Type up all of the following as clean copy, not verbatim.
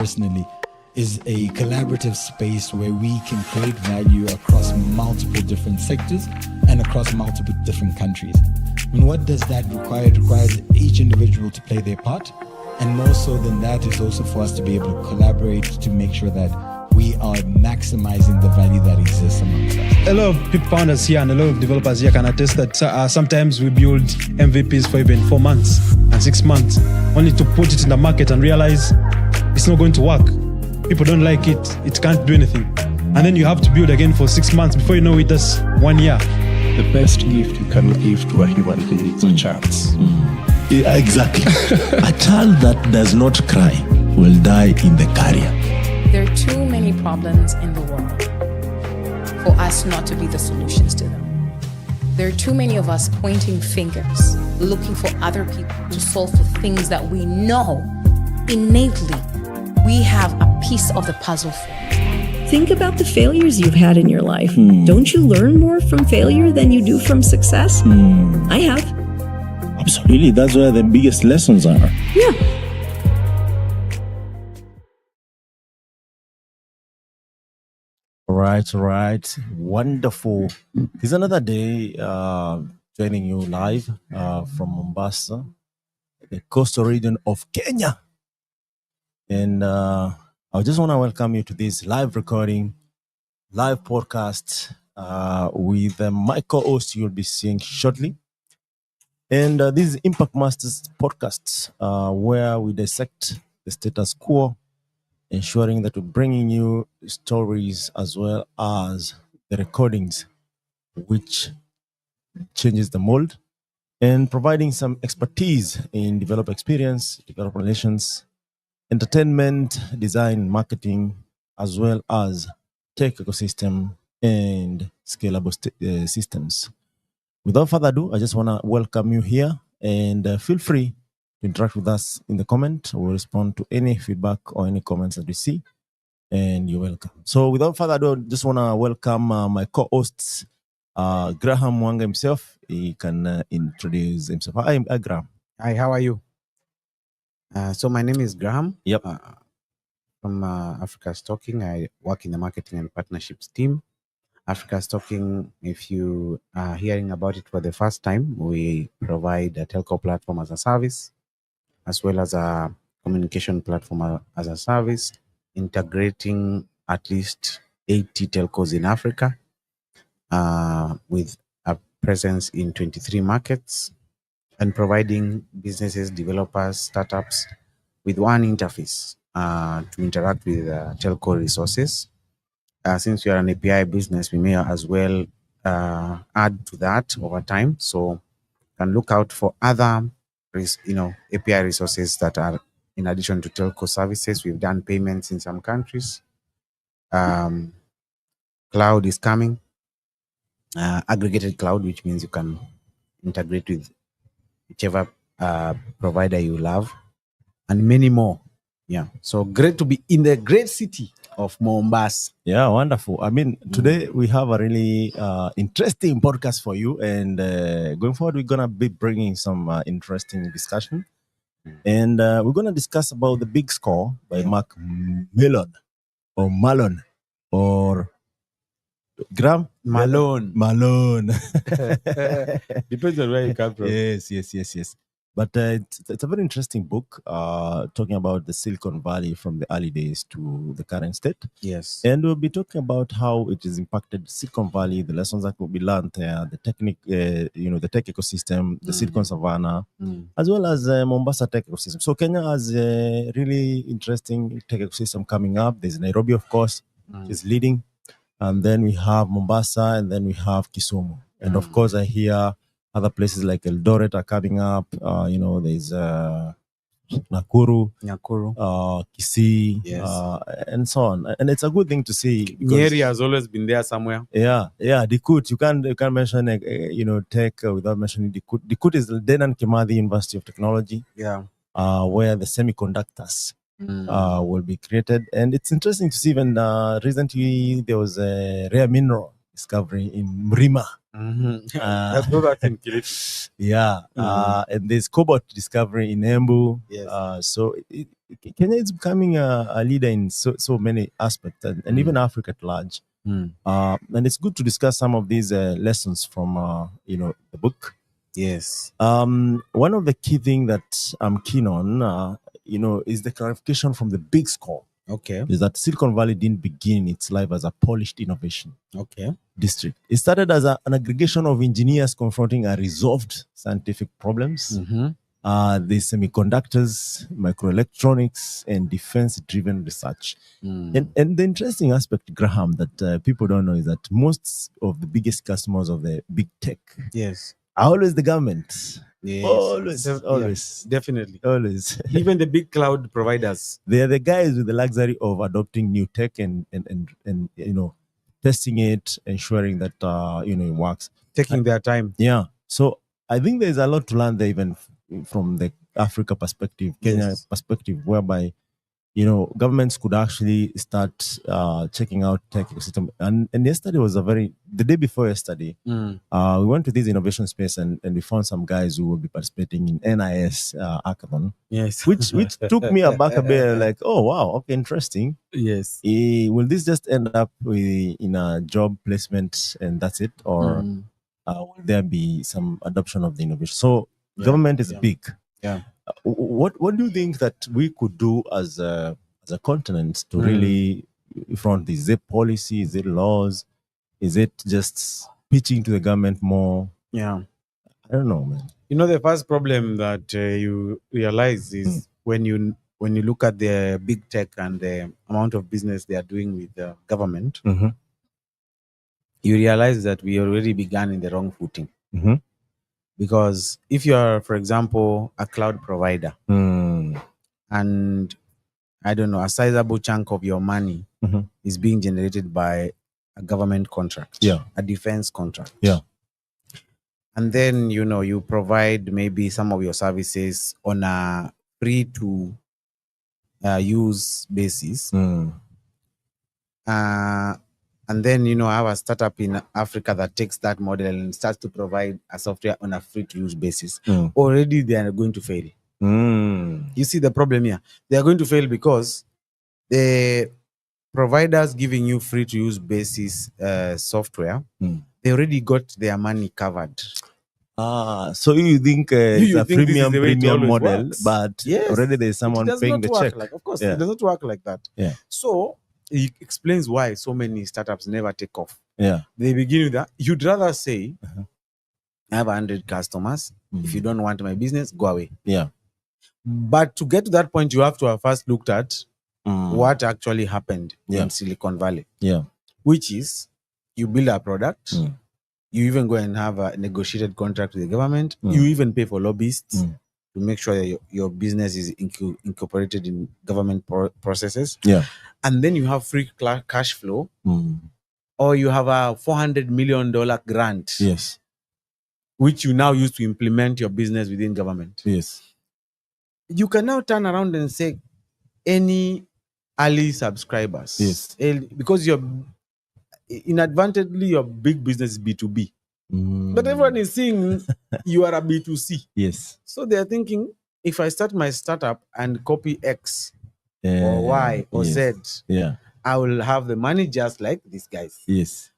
personally is a collaborative space where we can create value across multiple different sectors and across multiple different countries. And what does that require? It requires each individual to play their part. And more so than that is also for us to be able to collaborate to make sure that we are maximizing the value that exists amongst us. A lot of people founders here and a lot of developers here can attest that sometimes we build MVPs for even 4 months and 6 months, only to put it in the market and realize it's not going to work. People don't like it, it can't do anything. And then you have to build again for 6 months before you know it, that's 1 year. The best gift you can give to a human being is a chance. Yeah, exactly. A child that does not cry will die in the carrier. There are too many problems in the world for us not to be the solutions to them. There are too many of us pointing fingers, looking for other people to solve for things that we know innately we have a piece of the puzzle for. Think about the failures you've had in your life. Don't you learn more from failure than you do from success? I have. Absolutely, that's where the biggest lessons are. Yeah. Right. Wonderful. It's another day joining you live from Mombasa, the coastal region of Kenya. And I just want to welcome you to this live recording, live podcast with my co-host you'll be seeing shortly. And this is Impact Masters podcast, where we dissect the status quo, ensuring that we're bringing you stories as well as the recordings, which changes the mold, and providing some expertise in developer experience, developer relations, entertainment, design, marketing, as well as tech ecosystem and scalable systems. Without further ado, I just want to welcome you here, and feel free to interact with us in the comment. We'll respond to any feedback or any comments that we see, and you're welcome. So without further ado, I just want to welcome my co-hosts, Graham Mwanga himself. He can introduce himself. Hi, Graham. Hi, how are you? So my name is Graham. Yep. From Africa Stocking. I work in the marketing and partnerships team. Africa Stocking, if you are hearing about it for the first time, we provide a telco platform as a service, as well as a communication platform as a service, integrating at least 80 telcos in Africa, with a presence in 23 markets, and providing businesses, developers, startups with one interface to interact with telco resources. Since we are an API business, we may as well add to that over time. So can look out for other API resources that are in addition to telco services. We've done payments in some countries. Cloud is coming. Aggregated cloud, which means you can integrate with whichever provider you love, and many more. Yeah, so great to be in the great city of Mombasa. Yeah, wonderful. I mean, today we have a really interesting podcast for you, and going forward, we're gonna be bringing some interesting discussion, and we're gonna discuss about the Big Score by Mark Mellon, or Malone, or Graham Malone. Depends on where you come from. Yes. But it's a very interesting book talking about the Silicon Valley from the early days to the current state. Yes. And we'll be talking about how it has impacted Silicon Valley, the lessons that will be learned there, the technique, the tech ecosystem, the Silicon Savannah, as well as Mombasa tech ecosystem. So Kenya has a really interesting tech ecosystem coming up. There's Nairobi, of course, is leading. And then we have Mombasa, and then we have Kisumu. And of course, I hear other places like Eldoret are coming up. There's Nakuru, Kisii, yes. And so on. And it's a good thing to see. Nyeri has always been there somewhere. Yeah. Dikut. You can't mention tech without mentioning Dikut. Dikut is the Dedan Kimathi University of Technology. Yeah. Where the semiconductors will be created. And it's interesting to see even recently there was a rare mineral discovery in Mrima. Uh, That's what in Kilifi. Yeah, and there's cobalt discovery in Embu. Yes. So Kenya is becoming a leader in so many aspects, and even Africa at large. And it's good to discuss some of these lessons from the book. Yes. One of the key things that I'm keen on, is the clarification from the Big Score. Okay. Is that Silicon Valley didn't begin its life as a polished innovation Okay. district. It started as an aggregation of engineers confronting unresolved scientific problems. The semiconductors, microelectronics, and defense-driven research. And the interesting aspect, Graham, that people don't know is that most of the biggest customers of the big tech Yes. are always the government. Yes. Always, Yeah, always, definitely. always. Even the big cloud providers. They are the guys with the luxury of adopting new tech and testing it, ensuring that it works. Taking their time. Yeah. So I think there's a lot to learn there, even from the Africa perspective, Kenya Yes. perspective, whereby governments could actually start checking out tech ecosystem. And yesterday was the day before yesterday, we went to this innovation space and we found some guys who will be participating in NIS hackathon, Yes. which took me aback a bit. Like, oh wow, okay, interesting. Yes. Will this just end up in a job placement and that's it, or will there be some adoption of the innovation? So government is big. Yeah. What do you think that we could do as a continent to really front this? Is it policy? Is it laws? Is it just pitching to the government more? Yeah. I don't know, man. The first problem that you realize is when you look at the big tech and the amount of business they are doing with the government, you realize that we already began in the wrong footing. Because if you are, for example, a cloud provider, and I don't know, a sizable chunk of your money is being generated by a government contract, a defense contract. Yeah. And then, you provide maybe some of your services on a free to use basis. And then, I have a startup in Africa that takes that model and starts to provide a software on a free to use basis. Already they are going to fail. You see the problem here? They are going to fail because the providers giving you free to use basis software, they already got their money covered. So you think it's a think this is the way it premium always model, works. but Yes. already there's someone It does paying not the work check. Of course, Yeah. it does not work like that. Yeah. So it explains why so many startups never take off. Yeah. They begin with that. You'd rather say, I have 100 customers. If you don't want my business, go away. Yeah. But to get to that point, you have to have first looked at what actually happened in Silicon Valley. Yeah. Which is you build a product, you even go and have a negotiated contract with the government, you even pay for lobbyists to make sure that your business is incorporated in government processes. Yeah. And then you have free cash flow, or you have a $400 million grant, Yes. which you now use to implement your business within government. Yes. You can now turn around and say any early subscribers. Yes. Because inadvertently your big business is B2B. But everyone is seeing you are a B2C. Yes. So they are thinking, if I start my startup and copy X or Y or Z, I will have the money just like these guys. Yes.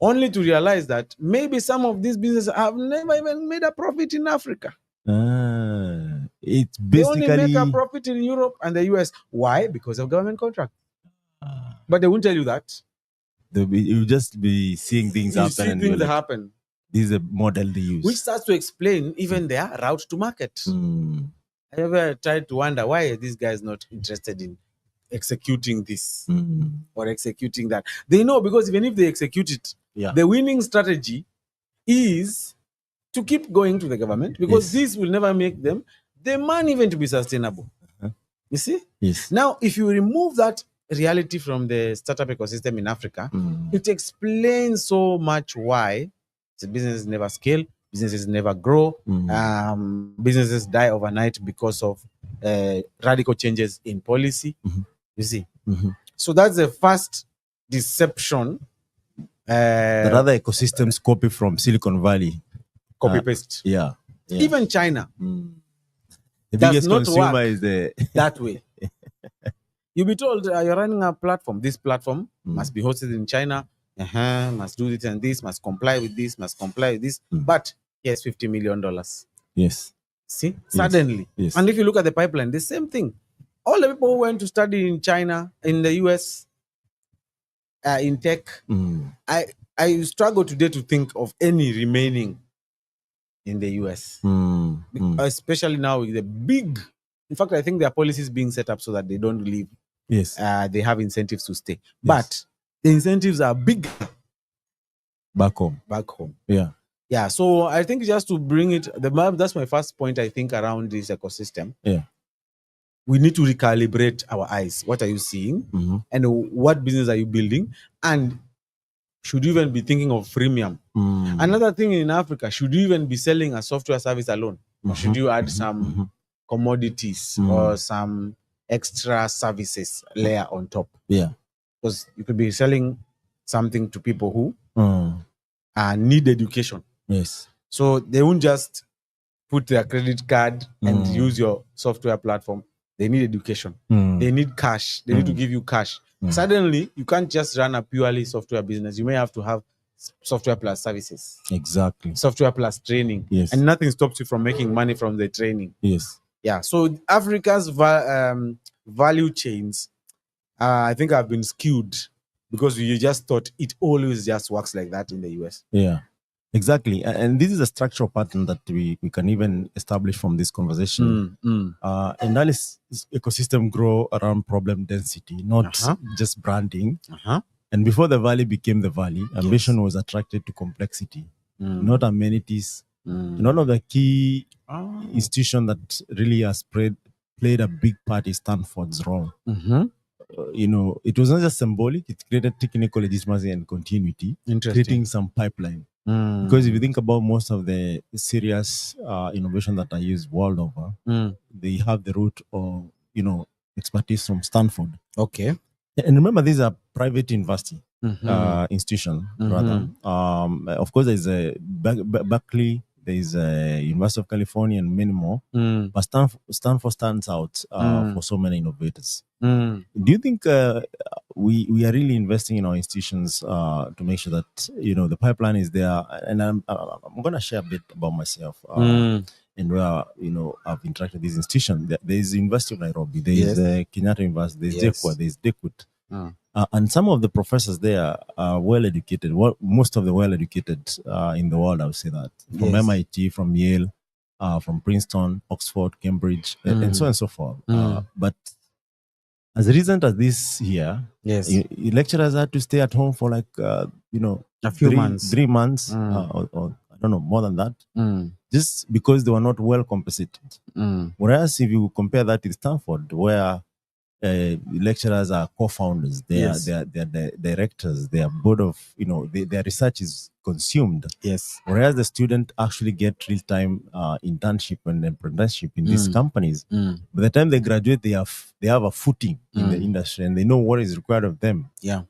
Only to realize that maybe some of these businesses have never even made a profit in Africa. It's They only basically make a profit in Europe and the US. Why? Because of government contract. But they won't tell you that. You'll just be seeing things You happen. see And things you're like, happen. this is a model they use. Which starts to explain even their route to market. I ever tried to wonder why are these guys not interested in executing this or executing that? They know, because even if they execute it, the winning strategy is to keep going to the government, because this will never make them the money even to be sustainable. You see? Yes. Now, if you remove that reality from the startup ecosystem in Africa, it explains so much why the businesses never scale, businesses never grow, businesses die overnight because of radical changes in policy. You see? So that's the first deception That other ecosystems copy from Silicon Valley. copy paste. Yeah. Even China The does biggest not consumer work is the that way. You'll be told you're running a platform. This platform must be hosted in China. Must do this and this. Must comply with this. Must comply with this. But here's $50 million. yes. See, suddenly. Yes. And if you look at the pipeline, the same thing. All the people who went to study in China, in the US, in tech, I struggle today to think of any remaining in the US, especially now with the big. In fact, I think their policies being set up so that they don't leave. Yes. They have incentives to stay, but the incentives are big Back home. Yeah. Yeah. So I think just to bring it, that's my first point. I think around this ecosystem. Yeah. We need to recalibrate our eyes. What are you seeing? And what business are you building? And should you even be thinking of freemium? Another thing in Africa, should you even be selling a software service alone? Or should you add some commodities or some extra services layer on top? Yeah. Because you could be selling something to people who need education. Yes. So they won't just put their credit card and use your software platform. They need education. They need cash. They need to give you cash. Suddenly, you can't just run a purely software business. You may have to have software plus services. Exactly. Software plus training. Yes. And nothing stops you from making money from the training. Yes. Yeah. So Africa's value chains, I think, have been skewed because you just thought it always just works like that in the US. Yeah. Exactly. And this is a structural pattern that we can even establish from this conversation. And that is ecosystem grow around problem density, not just branding. And before the valley became the valley, ambition was attracted to complexity, not amenities. And one of the key institutions that really has played a big part is Stanford's role. It was not just symbolic, it created technical legitimacy and continuity, creating some pipeline. Because if you think about most of the serious innovation that are used world over, they have the root of, expertise from Stanford. Okay. And remember, these are private university institution, rather. Of course, there's a Berkeley, there's a University of California, and many more. But Stanford stands out for so many innovators. Do you think we are really investing in our institutions to make sure that the pipeline is there? And I'm going to share a bit about myself and where I've interacted with these institutions. There is the University of Nairobi, there is Kenyatta University, there is JKUAT, there is DEKUT. And some of the professors there are well educated. Most of the well educated in the world, I would say that, from MIT, from Yale, from Princeton, Oxford, Cambridge, and so on and so forth. But as recent as this year, lecturers had to stay at home for like a few months, 3 months, or I don't know, more than that, just because they were not well compensated. Whereas if you compare that with Stanford, where lecturers are co-founders, they are the directors, they are board of, their research is consumed. Yes. Whereas the student actually get real-time internship and apprenticeship in these companies. By the time they graduate, they have a footing in the industry and they know what is required of them. Yeah.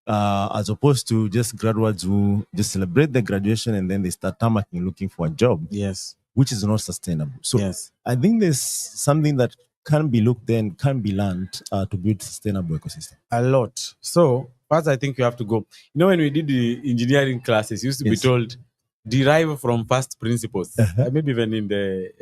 As opposed to just graduates who just celebrate their graduation and then they start tamarking looking for a job. Yes. Which is not sustainable. So I think there's something that can be looked at and can be learned to build sustainable ecosystem. A lot. So first, I think you have to go. When we did the engineering classes, you used to be told derive from first principles. Maybe even in the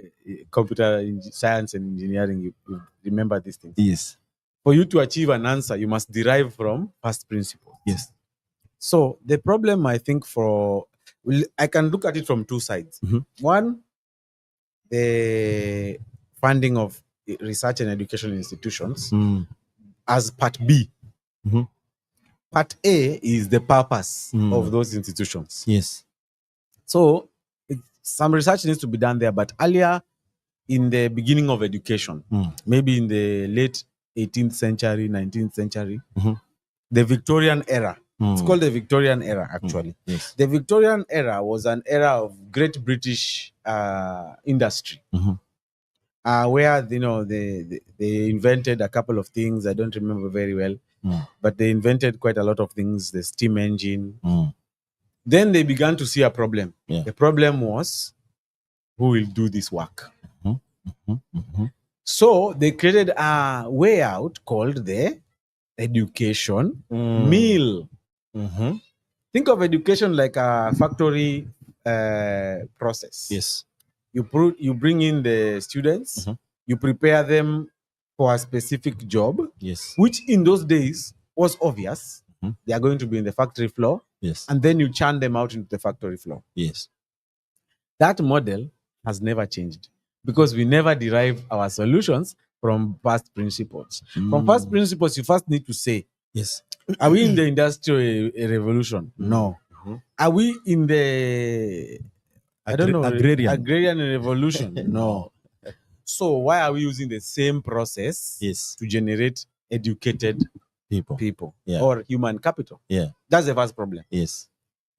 computer science and engineering, you remember these things. Yes. For you to achieve an answer, you must derive from first principles. Yes. So the problem, I think, I can look at it from two sides. One, the funding of research and educational institutions as part B. Part A is the purpose of those institutions. Yes. So some research needs to be done there, but earlier in the beginning of education, maybe in the late 18th century, 19th century, the Victorian era. It's called the Victorian era, actually. Yes. The Victorian era was an era of great British industry. where they invented a couple of things. I don't remember very well, but they invented quite a lot of things. The steam engine. Then they began to see a problem. Yeah. The problem was, who will do this work? So they created a way out called the education meal. Think of education like a factory process. Yes. You bring in the students, you prepare them for a specific job, Yes. which in those days was obvious. They are going to be in the factory floor, Yes. and then you churn them out into the factory floor. Yes. That model has never changed because we never derive our solutions from past principles. From past principles, you first need to say, Yes. are we in the industrial revolution? No. Are we in the agrarian revolution? No. So why are we using the same process Yes. to generate educated people Yeah. or human capital? Yeah. That's the first problem. Yes.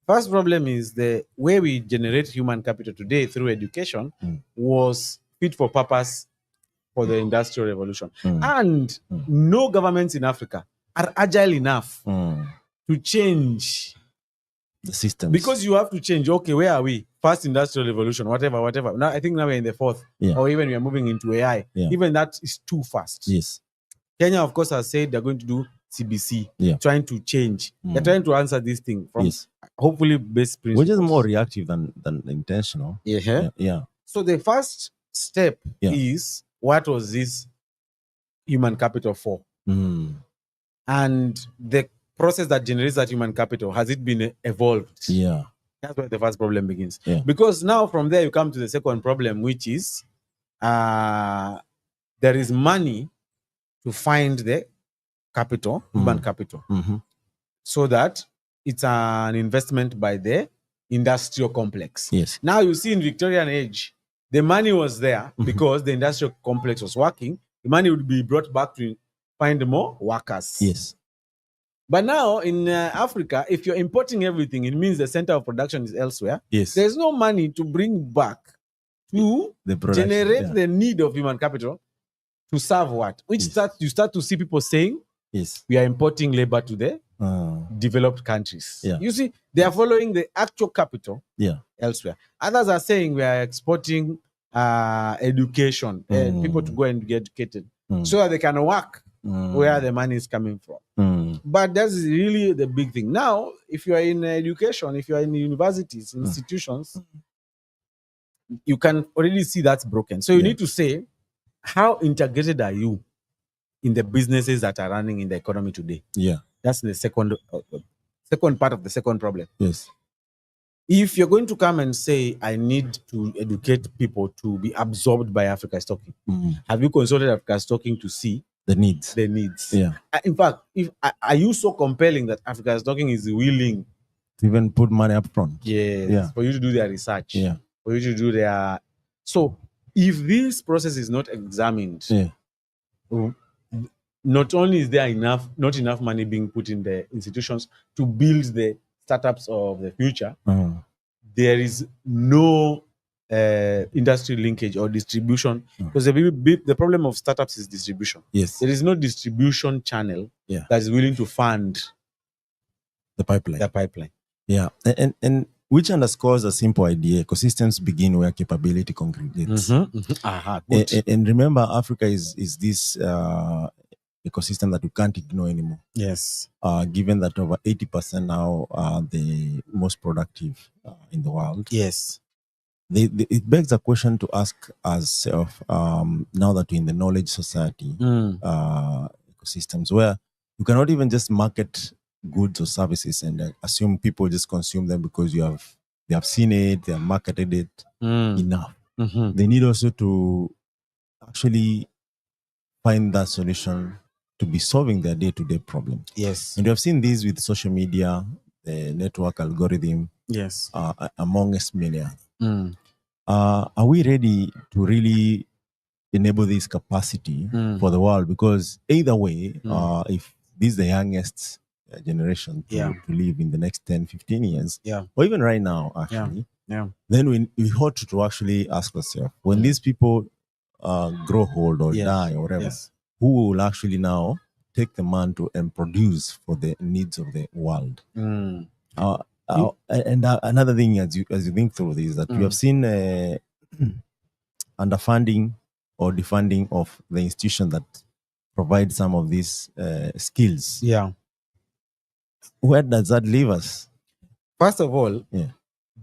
First problem is the way we generate human capital today through education was fit for purpose for the industrial revolution. And no governments in Africa are agile enough to change the systems. Because you have to change. Okay, where are we? First industrial revolution, whatever. Now I think now we're in the fourth, or even we are moving into AI. Even that is too fast. Yes. Kenya, of course, has said they're going to do CBC, trying to change. They're trying to answer this thing from hopefully base principles. Which is more reactive than intentional. Yeah. So the first step is, what was this human capital for? And the process that generates that human capital, has it been evolved? Yeah. That's where the first problem begins. Yeah. Because now from there you come to the second problem, which is there is money to find the capital, human capital, so that it's an investment by the industrial complex. Yes. Now you see in Victorian age, the money was there because the industrial complex was working. The money would be brought back to find more workers. Yes. But now in Africa, if you're importing everything, it means the center of production is elsewhere. Yes. There's no money to bring back to generate the need of human capital to serve what? Which you start to see people saying, yes, we are importing labor to the developed countries. Yeah. You see, they are following the actual capital elsewhere. Others are saying we are exporting education, people to go and get educated so that they can work where the money is coming from. But that's really the big thing. Now, if you are in education, if you are in universities, institutions, you can already see that's broken. So you need to say, how integrated are you in the businesses that are running in the economy today? Yeah. That's the second part of the second problem. Yes. If you're going to come and say, I need to educate people to be absorbed by Africa Stocking, have you consulted Africa Stocking to see the needs? The needs. Yeah. In fact, are you so compelling that Africa Stocking is willing to even put money up front? Yes. Yeah. For you to do their research. Yeah. For you to do their. So, if this process is not examined, not only is there not enough money being put in the institutions to build the startups of the future, there is no industry linkage or distribution, because the problem of startups is distribution. Yes. There is no distribution channel that is willing to fund the pipeline. Yeah. And which underscores a simple idea: ecosystems begin where capability congregates. And remember, Africa is this ecosystem that you can't ignore anymore. Yes. Given that over 80% now are the most productive in the world. Yes. It begs a question to ask ourselves, now that we're in the knowledge society ecosystems, where you cannot even just market goods or services and assume people just consume them because they have seen it, they have marketed it enough. They need also to actually find that solution to be solving their day-to-day problem. Yes. And you have seen this with social media, the network algorithm, amongst many others. Are we ready to really enable this capacity for the world? Because either way, if this is the youngest generation to live in the next 10, 15 years, or even right now, actually, then we ought to actually ask ourselves, when these people grow hold or Yes, die or whatever, yes. who will actually now take the mantle and produce for the needs of the world? Mm. Another thing, as you think through this, that you have seen underfunding or defunding of the institution that provide some of these skills. Yeah. Where does that leave us? First of all, Yeah.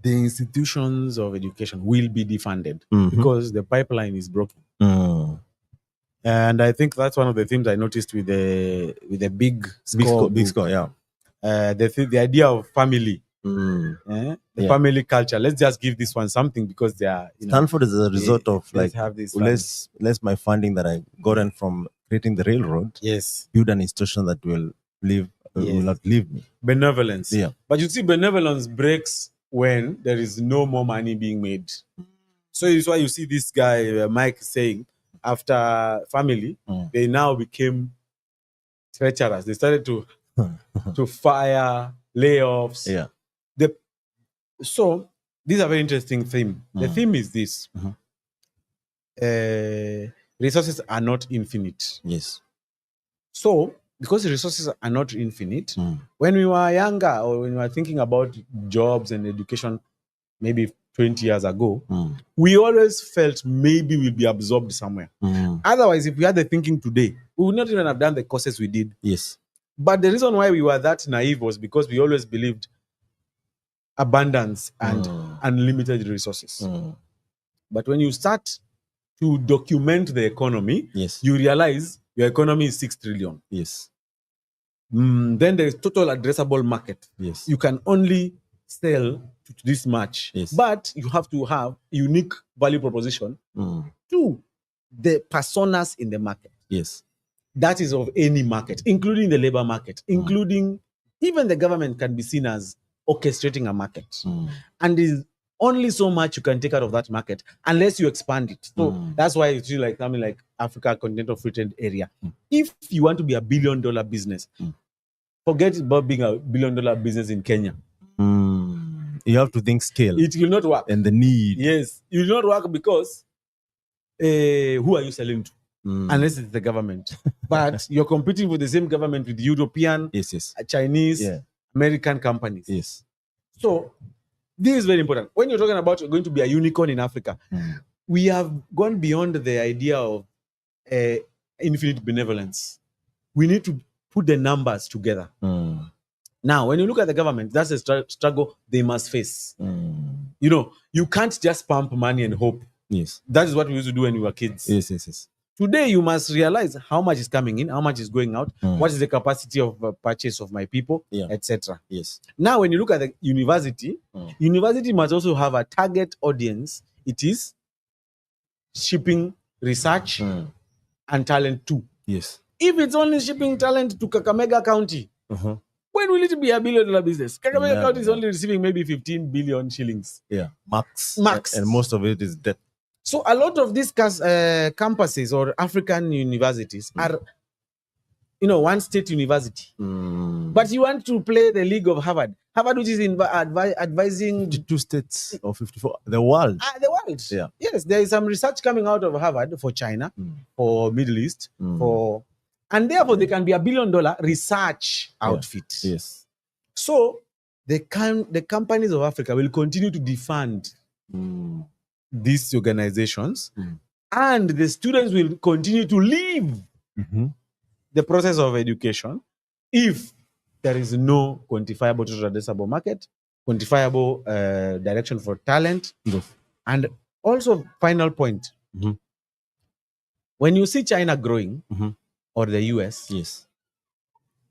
the institutions of education will be defunded Mhm. because the pipeline is broken. Mm. And I think that's one of the things I noticed with the big score. Big book. score, yeah. The idea of family, Mm. the Yeah. family culture. Let's just give this one something because they are, Stanford is a result of let's like have this less my funding that I gotten from creating the railroad. Yes. Build an institution that will live will Yes. not leave me. Benevolence. Yeah. But you see, benevolence breaks when there is no more money being made. So it's why you see this guy, Mike, saying after family, they now became treacherous. They started to fire, layoffs. Yeah. So these are very interesting theme. The theme is this. Resources are not infinite. Yes. So because the resources are not infinite, when we were younger or when we were thinking about jobs and education, maybe 20 years ago, we always felt maybe we'll be absorbed somewhere. Otherwise, if we had the thinking today, we would not even have done the courses we did. Yes. But the reason why we were that naive was because we always believed abundance and unlimited resources. But when you start to document the economy, Yes. you realize your economy is 6 trillion. Yes. Then there is total addressable market. Yes. You can only sell to this much, Yes. but you have to have unique value proposition to the personas in the market. Yes. That is of any market, including the labor market, including even the government can be seen as orchestrating a market. And there's only so much you can take out of that market unless you expand it. So that's why it's really like something like Africa Continental Free Trade Area. If you want to be $1 billion business, forget about being $1 billion business in Kenya. You have to think scale. It will not work. And the need. Yes, it will not work because who are you selling to? Unless it's the government. But you're competing with the same government with European, Yes. Chinese, American companies. Yes. So this is very important. When you're talking about going to be a unicorn in Africa, we have gone beyond the idea of infinite benevolence. We need to put the numbers together. Now, when you look at the government, that's a struggle they must face. You know, you can't just pump money and hope. Yes. That is what we used to do when we were kids. Yes. Today, you must realize how much is coming in, how much is going out, what is the capacity of purchase of my people, etc. Yes. Now, when you look at the university, university must also have a target audience. It is shipping research and talent too. Yes. If it's only shipping talent to Kakamega County, when will it be $1 billion business? Kakamega County is only receiving maybe 15 billion shillings. Yeah, max. And most of it is debt. So a lot of these campuses or African universities are, one state university. But you want to play the league of Harvard. Harvard, which is advising 52 states or 54, the world. The world. Yeah. Yes, there is some research coming out of Harvard for China, for Middle East, and therefore they can be $1 billion research outfit. Yes. So the companies of Africa will continue to defund these organizations, and the students will continue to leave the process of education if there is no quantifiable total addressable market, quantifiable direction for talent. And also, final point, when you see China growing or the US,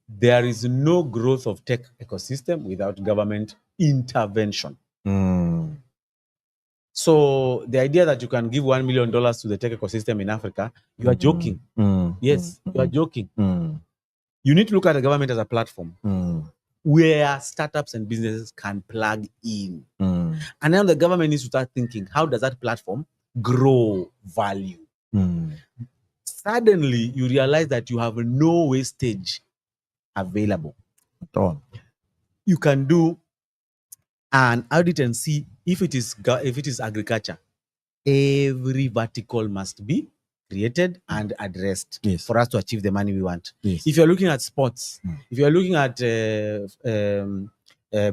there is no growth of tech ecosystem without government intervention. So the idea that you can give $1 million to the tech ecosystem in Africa, you are joking. Yes, you are joking. You need to look at the government as a platform where startups and businesses can plug in. And now the government needs to start thinking, how does that platform grow value? Suddenly, you realize that you have no wastage available. At all. You can do an audit and see if it is agriculture. every vertical must be created and addressed Yes. for us to achieve the money we want. Yes. If you're looking at sports, Mm. if you're looking at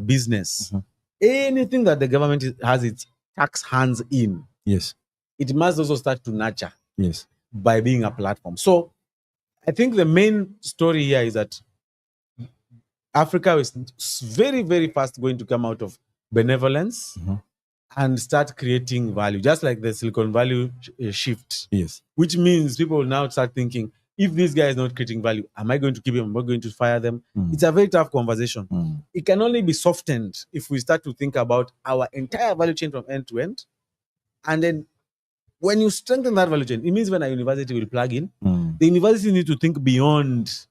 business, anything that the government has its tax hands in, Yes. it must also start to nurture Yes. by being a platform. So I think the main story here is that Africa is very, very fast going to come out of benevolence and start creating value, just like the Silicon Valley shift. Yes. Which means people will now start thinking, if this guy is not creating value, am I going to keep him? Am I going to fire them? It's a very tough conversation. It can only be softened if we start to think about our entire value chain from end to end. And then when you strengthen that value chain, it means when a university will plug in, the university need to think beyond.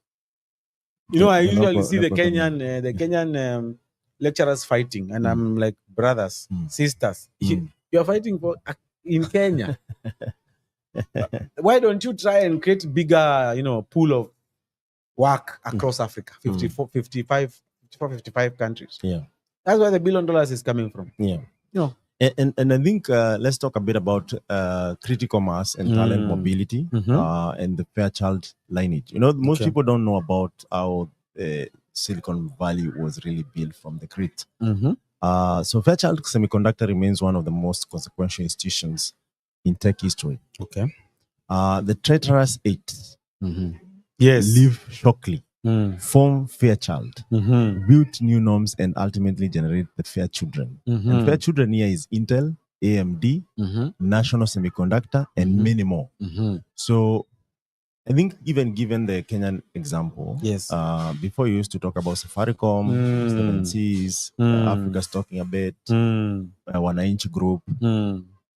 You know, I usually see the Kenyan lecturers fighting, and I'm like, brothers, sisters, you're fighting for in Kenya. Why don't you try and create bigger, pool of work across Africa, 55 countries. Yeah. That's where the $1 billion is coming from. Yeah. You know. And I think let's talk a bit about critical mass and talent mobility and the Fairchild lineage. You know, most people don't know about how Silicon Valley was really built from the grit. So Fairchild Semiconductor remains one of the most consequential institutions in tech history. Okay. The traitorous eight Yes. live shockingly, form Fairchild, built new norms, and ultimately generate the Fair Children. And Fair Children here is Intel, AMD, National Semiconductor, and many more. So I think even given the Kenyan example, yes. Before you used to talk about Safaricom, 7Cs, Africa's talking a bit, Wananchi Group,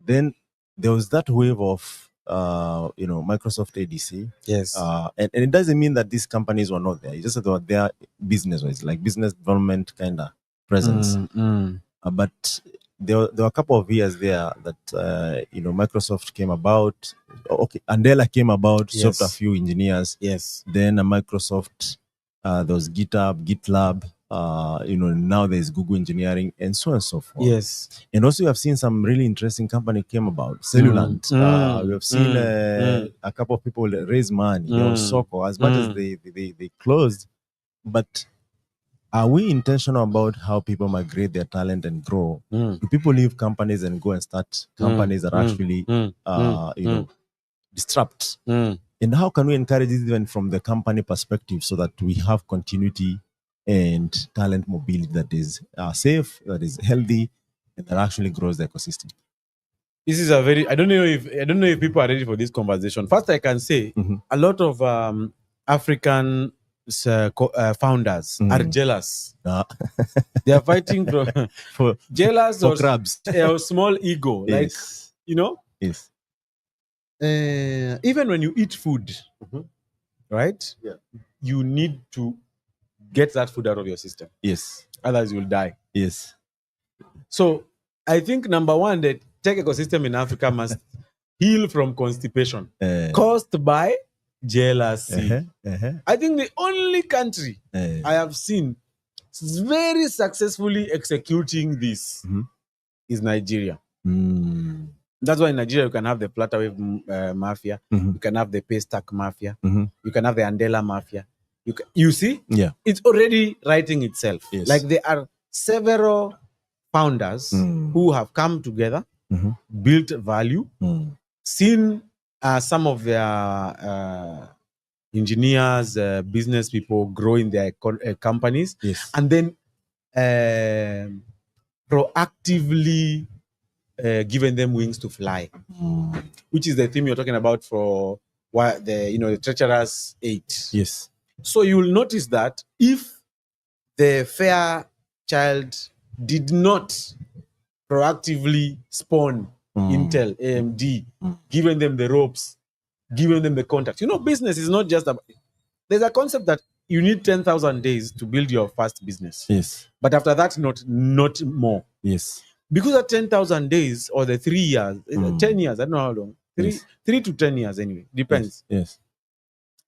then there was that wave of Microsoft ADC. Yes. And it doesn't mean that these companies were not there. It's just that they were there business-wise, like business development kind of presence. But there were a couple of years there that Microsoft came about. Okay, Andela came about, served a few engineers. Yes. Then Microsoft, there was GitHub, GitLab. Now there's Google Engineering and so on and so forth. Yes. And also we have seen some really interesting company came about. Cellulant. We have seen a couple of people raise money. There was Soko, as much as they closed. But are we intentional about how people migrate their talent and grow? Do people leave companies and go and start companies that actually, disrupt? And how can we encourage this even from the company perspective so that we have continuity and talent mobility that is safe, that is healthy, and that actually grows the ecosystem? This is I don't know if people are ready for this conversation. First, I can say a lot of African founders are jealous. They are fighting for jealous for or crabs. or small ego. Yes. Yes. Even when you eat food, right? Yeah. You need to get that food out of your system. Yes. Otherwise, you'll die. Yes. So I think number one, the tech ecosystem in Africa must heal from constipation caused by jealousy. I think the only country I have seen very successfully executing this is Nigeria. That's why in Nigeria you can have the Flutterwave mafia, you can have the Paystack mafia, you can have the Andela mafia. You see? Yeah. It's already writing itself. Yes. Like there are several founders who have come together, built value, seen some of their engineers, business people grow in their companies, and then proactively given them wings to fly, which is the theme you're talking about for the treacherous eight. Yes. So you will notice that if the Fairchild did not proactively spawn Intel, AMD, giving them the ropes, giving them the contacts. Business is not just about. There's a concept that you need 10,000 days to build your first business. Yes. But after that, not more. Yes. Because at 10,000 days or the 3 years, 10 years, I don't know how long, 3 to 10 years anyway, depends. Yes.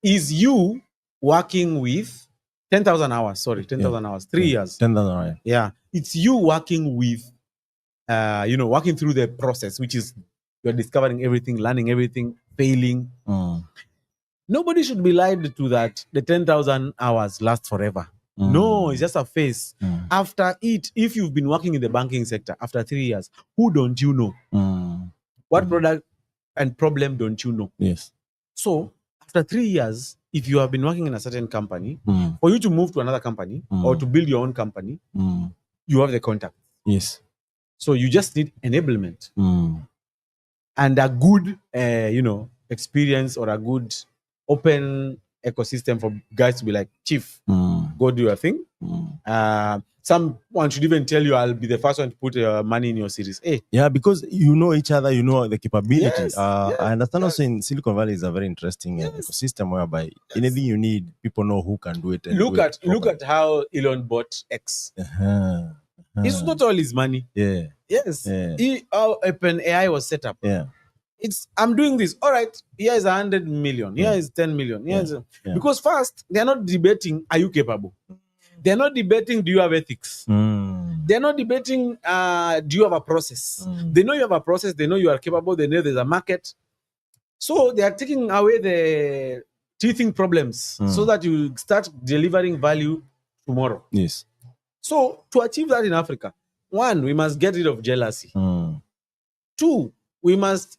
Is you working with 10,000 hours, 10,000 hours, 3 years. 10,000 hours. Yeah. It's you working with, working through the process, which is you're discovering everything, learning everything, failing. Mm. Nobody should be lied to that the 10,000 hours last forever. No, it's just a phase. After it, if you've been working in the banking sector after 3 years, who don't you know? What product and problem don't you know? Yes. So after 3 years, if you have been working in a certain company, for you to move to another company or to build your own company, you have the contact. Yes. So you just need enablement and a good, experience or a good open ecosystem for guys to be like, Chief, go do your thing. Someone should even tell you, I'll be the first one to put money in your Series A. Yeah, because you know each other, you know the capability. Yes, I understand also in Silicon Valley is a very interesting ecosystem whereby anything you need, people know who can do it. And Look at how Elon bought X. It's not all his money. Yeah. Yes. Yeah. How OpenAI was set up. Yeah. I'm doing this. All right. Here is 100 million. Here is 10 million. Because first, they're not debating, are you capable? They're not debating, do you have ethics? They're not debating, do you have a process? They know you have a process. They know you are capable. They know there's a market. So they are taking away the teething problems so that you start delivering value tomorrow. Yes. So to achieve that in Africa, one, we must get rid of jealousy. Two, we must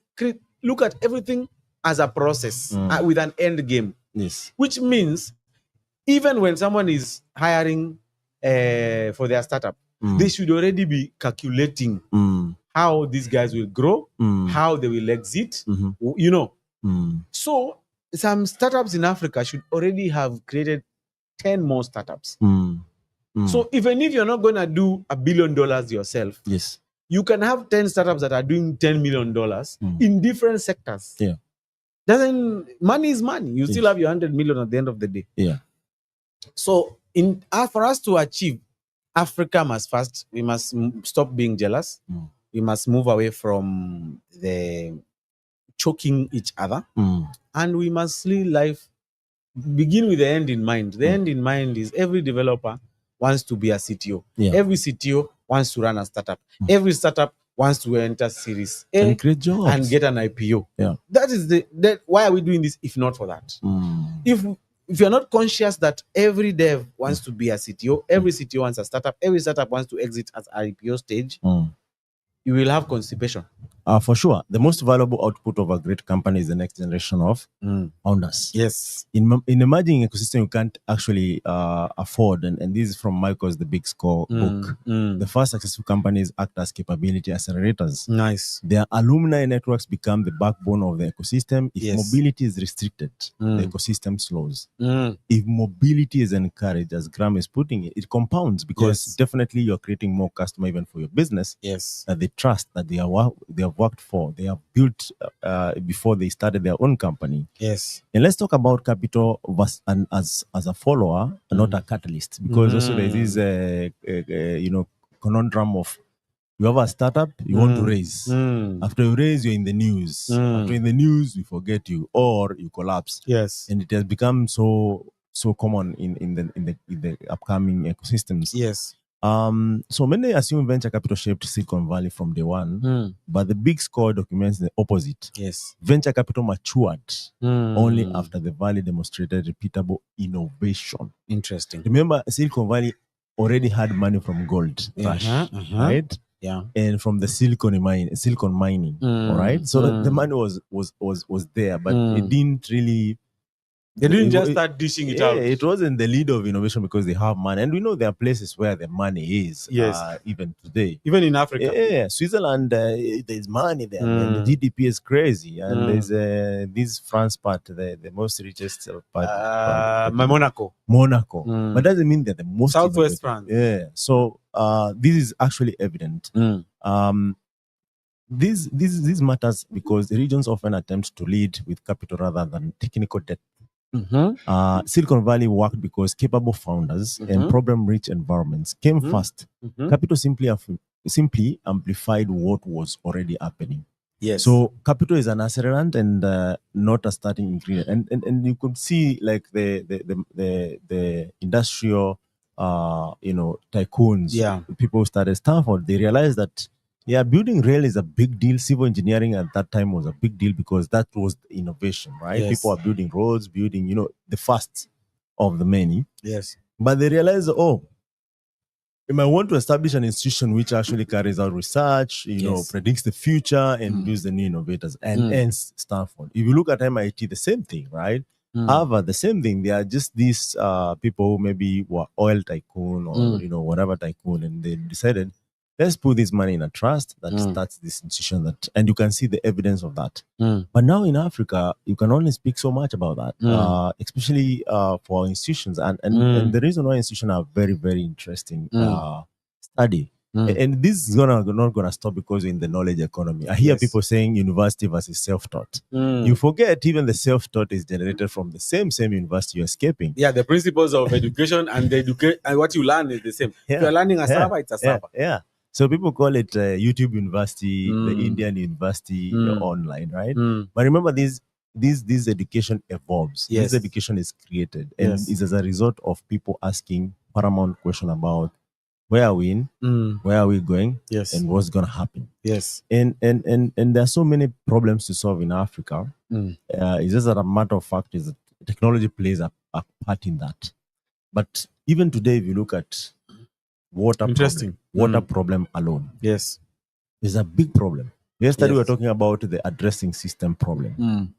look at everything as a process with an end game. Yes. Which means even when someone is hiring for their startup, they should already be calculating how these guys will grow, how they will exit, So some startups in Africa should already have created 10 more startups. So even if you're not going to do $1 billion yourself, yes, you can have 10 startups that are doing $10 million in different sectors. Yeah. Money is money. You still have your 100 million at the end of the day. Yeah. So for us to achieve, Africa we must stop being jealous. We must move away from the choking each other. And we must live life, begin with the end in mind. The end in mind is every developer wants to be a CTO. Yeah. Every CTO wants to run a startup. Every startup wants to enter Series A and create jobs and get an IPO. Yeah. That is why are we doing this if not for that? If you're not conscious that every dev wants to be a CTO, every CTO wants a startup, every startup wants to exit at IPO stage, you will have constipation. For sure. The most valuable output of a great company is the next generation of founders. Yes. In emerging ecosystem, you can't actually afford, and this is from Michael's The Big Score book. The first successful companies act as capability accelerators. Nice. Their alumni networks become the backbone of the ecosystem. If mobility is restricted, the ecosystem slows. If mobility is encouraged, as Graham is putting it, it compounds because definitely you're creating more customer even for your business. Yes. They trust that they have worked for, they have built before they started their own company. Yes. And let's talk about capital as a follower, not a catalyst, because also there's this conundrum of you have a startup, you want to raise. After you raise, you're in the news. After in the news, we forget you or you collapse. Yes. And it has become so common in the upcoming ecosystems. Yes. So many assume venture capital shaped Silicon Valley from day one, but the Big Score documents the opposite. Yes. Venture capital matured only after the Valley demonstrated repeatable innovation. Interesting. Remember, Silicon Valley already had money from gold rush, right? Yeah. And from the silicon mining, all right? So the money was there, but it didn't really. They didn't just start dishing it out. It wasn't the lead of innovation because they have money. And we know there are places where the money is, even today. Even in Africa. Yeah, Switzerland, there's money there. And the GDP is crazy. And there's this France part, the most richest part. Monaco. But doesn't mean they're the most Southwest France. Yeah. So this is actually evident. This matters because the regions often attempt to lead with capital rather than technical depth. Silicon Valley worked because capable founders and problem-rich environments came first. Capital simply amplified what was already happening. Yes. So capital is an accelerant and not a starting ingredient. And you could see like the industrial tycoons. Yeah. People started Stanford. They realized that Yeah, building rail is a big deal. Civil engineering at that time was a big deal because that was the innovation, right? Yes. People are building roads, building, the first of the many. Yes. But they realize, you might want to establish an institution which actually carries out research, Yes. predicts the future and builds the new innovators. And hence Stanford. If you look at MIT, the same thing, right? Harvard, the same thing. They are just these people who maybe were oil tycoon or whatever tycoon, and they decided, let's put this money in a trust that starts this institution and you can see the evidence of that. But now in Africa, you can only speak so much about that, especially for institutions. And the reason why institutions are very, very interesting study. And this is not gonna stop because we're in the knowledge economy. I hear people saying university versus self-taught. You forget even the self-taught is generated from the same university you're escaping. Yeah, the principles of education and and what you learn is the same. If you're learning a server, it's a server. Yeah. So people call it YouTube University, the Indian University online, right? But remember, this education evolves. Yes. This education is created, and Yes. it's as a result of people asking paramount question about where are we in, where are we going, Yes. and what's going to happen. Yes. And there are so many problems to solve in Africa. It's just that a matter of fact is that technology plays a part in that. But even today, if you look at water problem alone, Yes. is a big problem. Yesterday we Yes. were talking about the addressing system problem.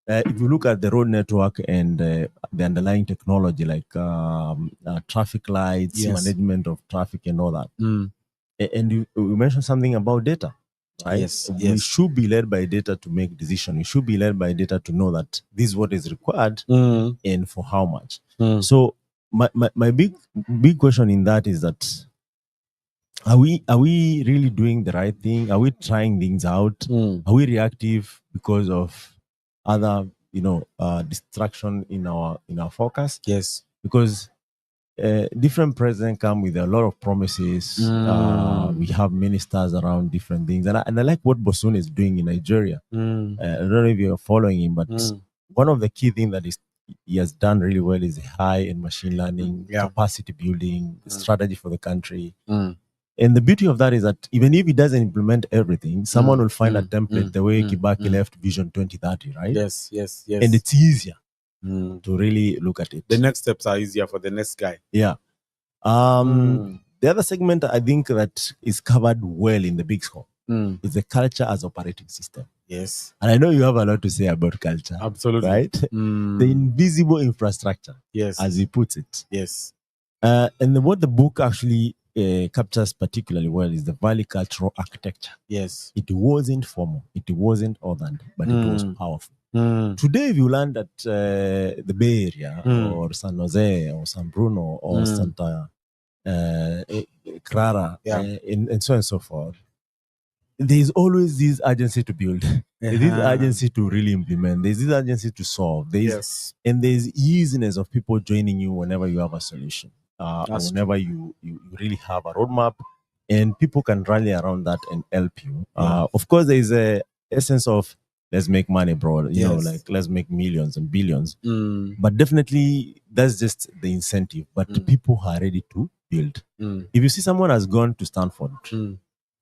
If you look at the road network and the underlying technology like traffic lights, Yes. management of traffic and all that, and you mentioned something about data, right? Yes, We yes. should be led by data to make decisions. We should be led by data to know that this is what is required and for how much. So my big question in that is that are we really doing the right thing? Are we trying things out? Are we reactive because of other distraction in our focus? Yes. Because different presidents come with a lot of promises. We have ministers around different things, and I like what Bosun is doing in Nigeria. I don't know if you're following him, but one of the key things that he has done really well is high-end machine learning, capacity building, strategy for the country. And the beauty of that is that even if he doesn't implement everything, someone will find a template the way Kibaki left Vision 2030, right? Yes. Yes. Yes. And it's easier to really look at it. The next steps are easier for the next guy. Yeah. The other segment I think that is covered well in the Big Score is the culture as operating system. Yes. And I know you have a lot to say about culture. Absolutely. Right? The invisible infrastructure, Yes. as he puts it. Yes. And what the book actually captures particularly well is the Valley cultural architecture. Yes. It wasn't formal, it wasn't ordered, but it was powerful. Mm. Today, if you land at the Bay Area or San Jose or San Bruno or Santa Clara and so on and so forth, there's always this urgency to build. There's this urgency to really implement. There's this urgency to solve. And there's easiness of people joining you whenever you have a solution. Or whenever you really have a roadmap, and people can rally around that and help you. Of course, there is a essence of let's make money, bro. You know, like let's make millions and billions. But definitely, that's just the incentive. But people are ready to build. If you see someone has gone to Stanford,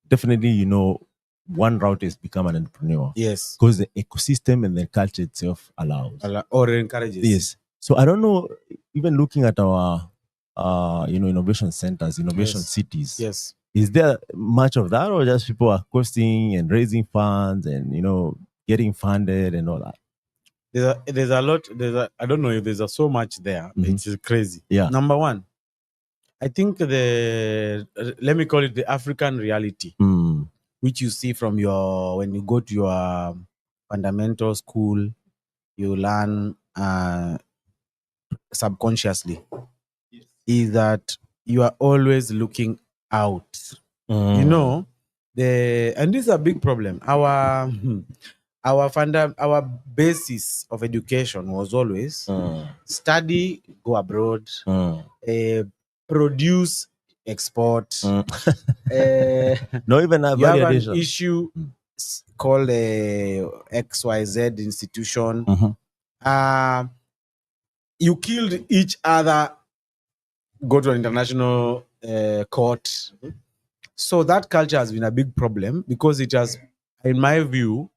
definitely, you know, one route is become an entrepreneur. Yes. Because the ecosystem and the culture itself allows. Or encourages. Yes. So I don't know, even looking at our innovation centers, innovation cities. Yes. Is there much of that, or just people are costing and raising funds and getting funded and all that? There's a lot. I don't know if there's so much there. It's crazy. Yeah. Number one, I think let me call it the African reality, which you see from when you go to your fundamental school, you learn subconsciously, is that you are always looking out. You know, and this is a big problem. Our basis of education was always study, go abroad, produce, export. No, even a you have validation. an issue called XYZ institution. You killed each other, go to an international court. So that culture has been a big problem because it has, in my view,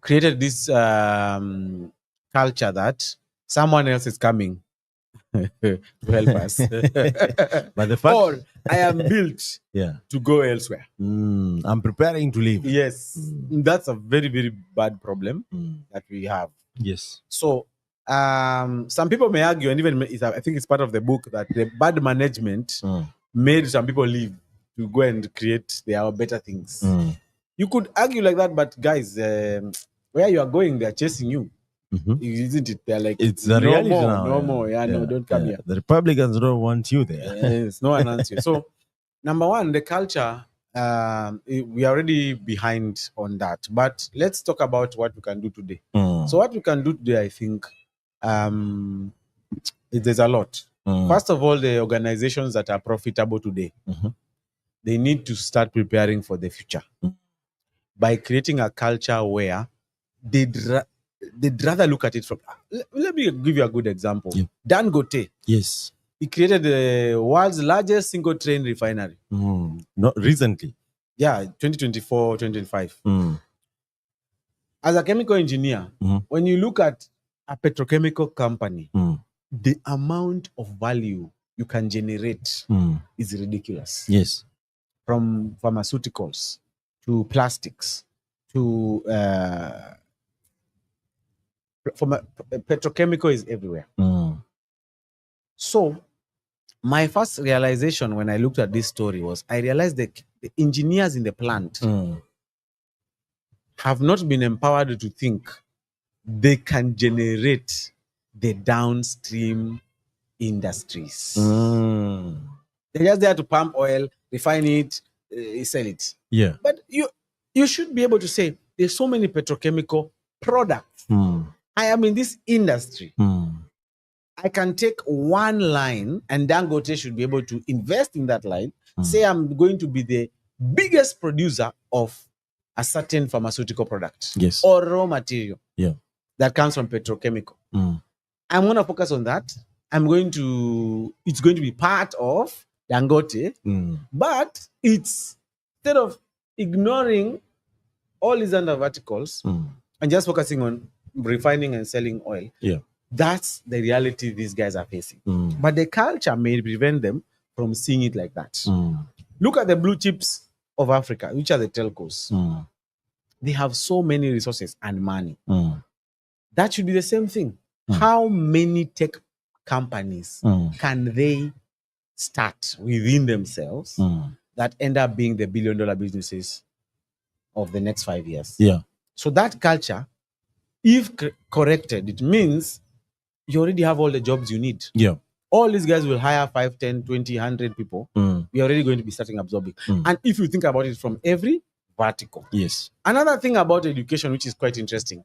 created this culture that someone else is coming to help us. But the fact, Or I am built yeah, to go elsewhere. I'm preparing to leave. Yes, that's a very, very bad problem that we have. Yes. So some people may argue, and even I think it's part of the book, that the bad management made some people leave to go and create their better things. You could argue like that, but guys, where you are going, they are chasing you. Isn't it? They're like, It's the no reality more, now. no more. No, don't come here. The Republicans don't want you there. Yes, no one wants you. So, number one, the culture, we are already behind on that. But let's talk about what we can do today. So, what we can do today, I think, there's a lot. First of all, the organizations that are profitable today, they need to start preparing for the future by creating a culture where they'd rather look at it from. Let me give you a good example. Yeah. Dangote. Yes. He created the world's largest single train refinery. Not recently. Yeah, 2024, 2025. As a chemical engineer, when you look at a petrochemical company, the amount of value you can generate is ridiculous. Yes. From pharmaceuticals to plastics to petrochemical is everywhere. So my first realization when I looked at this story was I realized that the engineers in the plant have not been empowered to think they can generate the downstream industries. They're just there to pump oil, refine it, sell it. Yeah. But you should be able to say there's so many petrochemical products. I am in this industry. I can take one line and Dangote should be able to invest in that line. Say I'm going to be the biggest producer of a certain pharmaceutical product or raw material that comes from petrochemical. I'm going to focus on that. It's going to be part of Dangote, but it's instead of ignoring all these other verticals and just focusing on refining and selling oil. That's the reality these guys are facing. But the culture may prevent them from seeing it like that. Look at the blue chips of Africa, which are the telcos. They have so many resources and money. That should be the same thing. How many tech companies can they start within themselves that end up being the billion-dollar businesses of the next 5 years? So that culture, if corrected, it means you already have all the jobs you need. All these guys will hire 5, 10, 20, 100 people. We're already going to be starting absorbing. And if you think about it from every vertical. Another thing about education, which is quite interesting.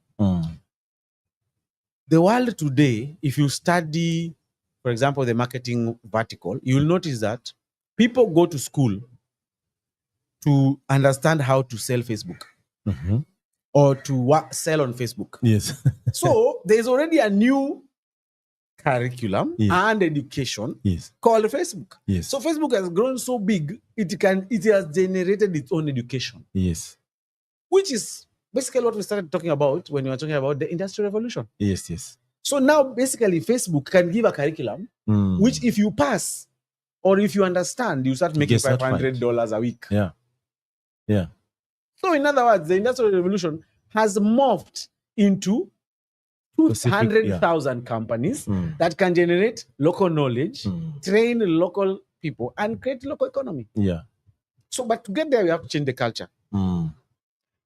The world today, if you study, for example, the marketing vertical, you'll notice that people go to school to understand how to sell Facebook or to sell on Facebook. So there's already a new curriculum and education called Facebook. So Facebook has grown so big, it has generated its own education. Which is basically what we started talking about when we were talking about the Industrial Revolution. So now basically Facebook can give a curriculum which if you pass or if you understand, you start making $500 a week. So in other words, the Industrial Revolution has morphed into 200,000 companies that can generate local knowledge, train local people, and create local economy. So, but to get there, we have to change the culture.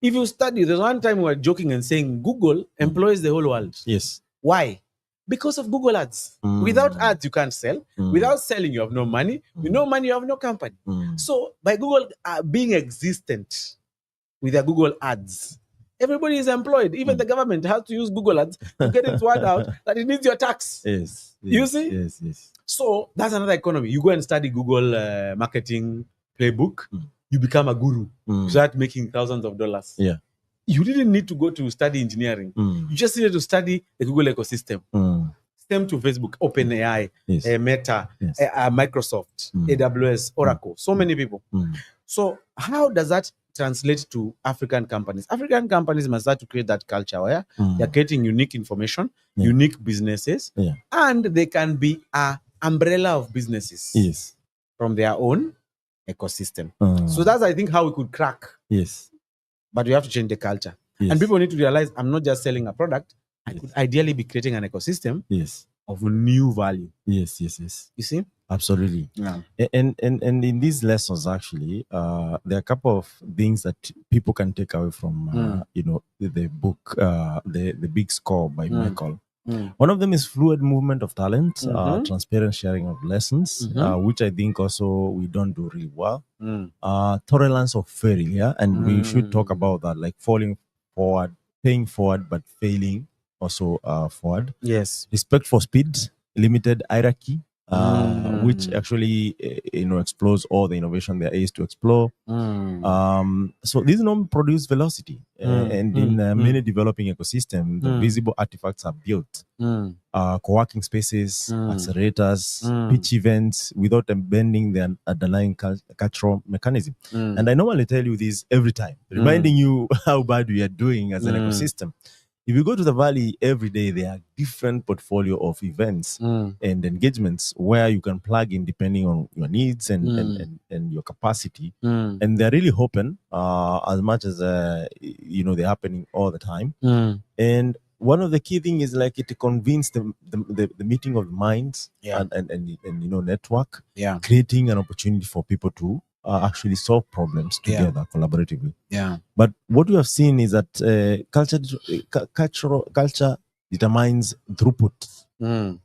If you study, there's one time we were joking and saying Google employs the whole world. Why? Because of Google ads. Without ads, you can't sell. Without selling, you have no money. With no money, you have no company. So by Google being existent with their Google ads, everybody is employed. Even the government has to use Google ads to get its word out that it needs your tax. You see? So that's another economy. You go and study Google marketing playbook. You become a guru. You start making thousands of dollars. You didn't need to go to study engineering. You just needed to study the Google ecosystem. Same to Facebook, OpenAI, Yes. Meta, Yes. Microsoft, AWS, Oracle, so many people. So how does that translate to African companies? African companies must start to create that culture where they're creating unique information, unique businesses, and they can be an umbrella of businesses Yes. from their own ecosystem. Mm. So that's, I think, how we could crack. Yes. But we have to change the culture. Yes. And people need to realize I'm not just selling a product. I could ideally be creating an ecosystem Yes. of new value. Yes. Yes. Yes. You see? Absolutely. Yeah. And in these lessons, actually, there are a couple of things that people can take away from, the book, the Big Score by Michael. One of them is fluid movement of talent, transparent sharing of lessons, which I think also we don't do really well. Tolerance of failure, and we should talk about that, like falling forward, paying forward, but failing also forward. Yes. Respect for speed, limited hierarchy, which actually explores all the innovation there is to explore. So these don't produce velocity, and in many developing ecosystems, the visible artifacts are built. Co-working spaces, accelerators, pitch events, without bending the underlying cultural mechanism. And I normally tell you this every time, reminding you how bad we are doing as an ecosystem. If you go to the Valley every day, there are different portfolio of events and engagements where you can plug in depending on your needs and your capacity. And they're really open as much as, they're happening all the time. And one of the key things is like it convenes the meeting of the minds and network, creating an opportunity for people to actually solve problems together collaboratively. Yeah. But what we have seen is that culture determines throughput. And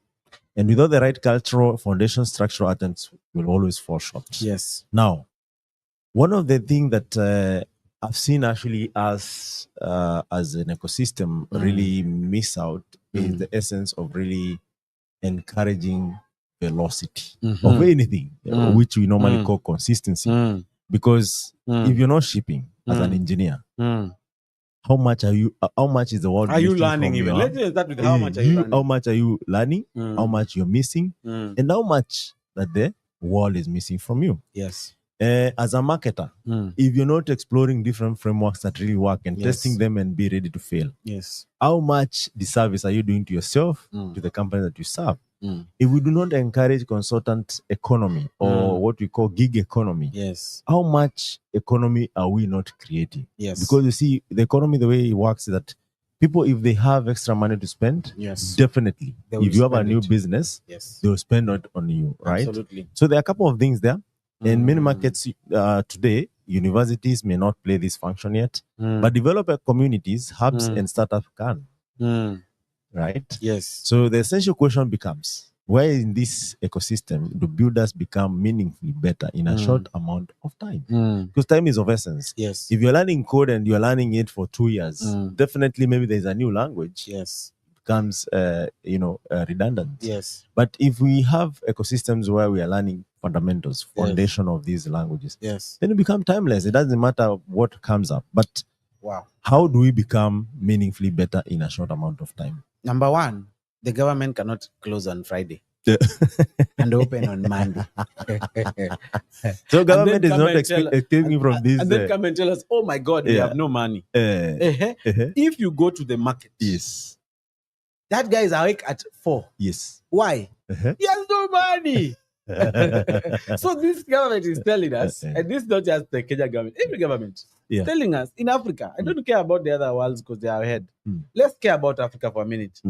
without the right cultural foundation, structural attempts will always fall short. Yes. Now, one of the things that I've seen actually as an ecosystem really miss out is the essence of really encouraging velocity of anything, which we normally call consistency. Because if you're not shipping as an engineer, how much is the world? Are you missing learning from even? your- Let's start with how much are you learning? How much are you learning? How much you're missing? And how much that the world is missing from you? Yes. As a marketer, if you're not exploring different frameworks that really work and testing them and be ready to fail, how much disservice are you doing to yourself, to the company that you serve? If we do not encourage consultant economy or what we call gig economy, how much economy are we not creating? Because you see, the economy, the way it works is that people, if they have extra money to spend, definitely, if you have a new business, they will spend it on you, right? Absolutely. So there are a couple of things there. In many markets today, universities may not play this function yet, but developer communities, hubs, and startups can. Right? Yes. So the essential question becomes, where in this ecosystem do builders become meaningfully better in a short amount of time? Because time is of essence. Yes. If you're learning code and you're learning it for 2 years, definitely maybe there's a new language. Becomes redundant. Yes. But if we have ecosystems where we are learning fundamentals, foundation of these languages, then it become timeless. It doesn't matter what comes up. But how do we become meaningfully better in a short amount of time? Number one, the government cannot close on Friday and open on Monday. So government is not escaping from this. And then come and tell us, oh my God, we have no money. If you go to the market, that guy is awake at 4. Why? He has no money. So this government is telling us, and this is not just the Kenya government, every government is telling us in Africa, I don't care about the other worlds because they are ahead. Let's care about Africa for a minute.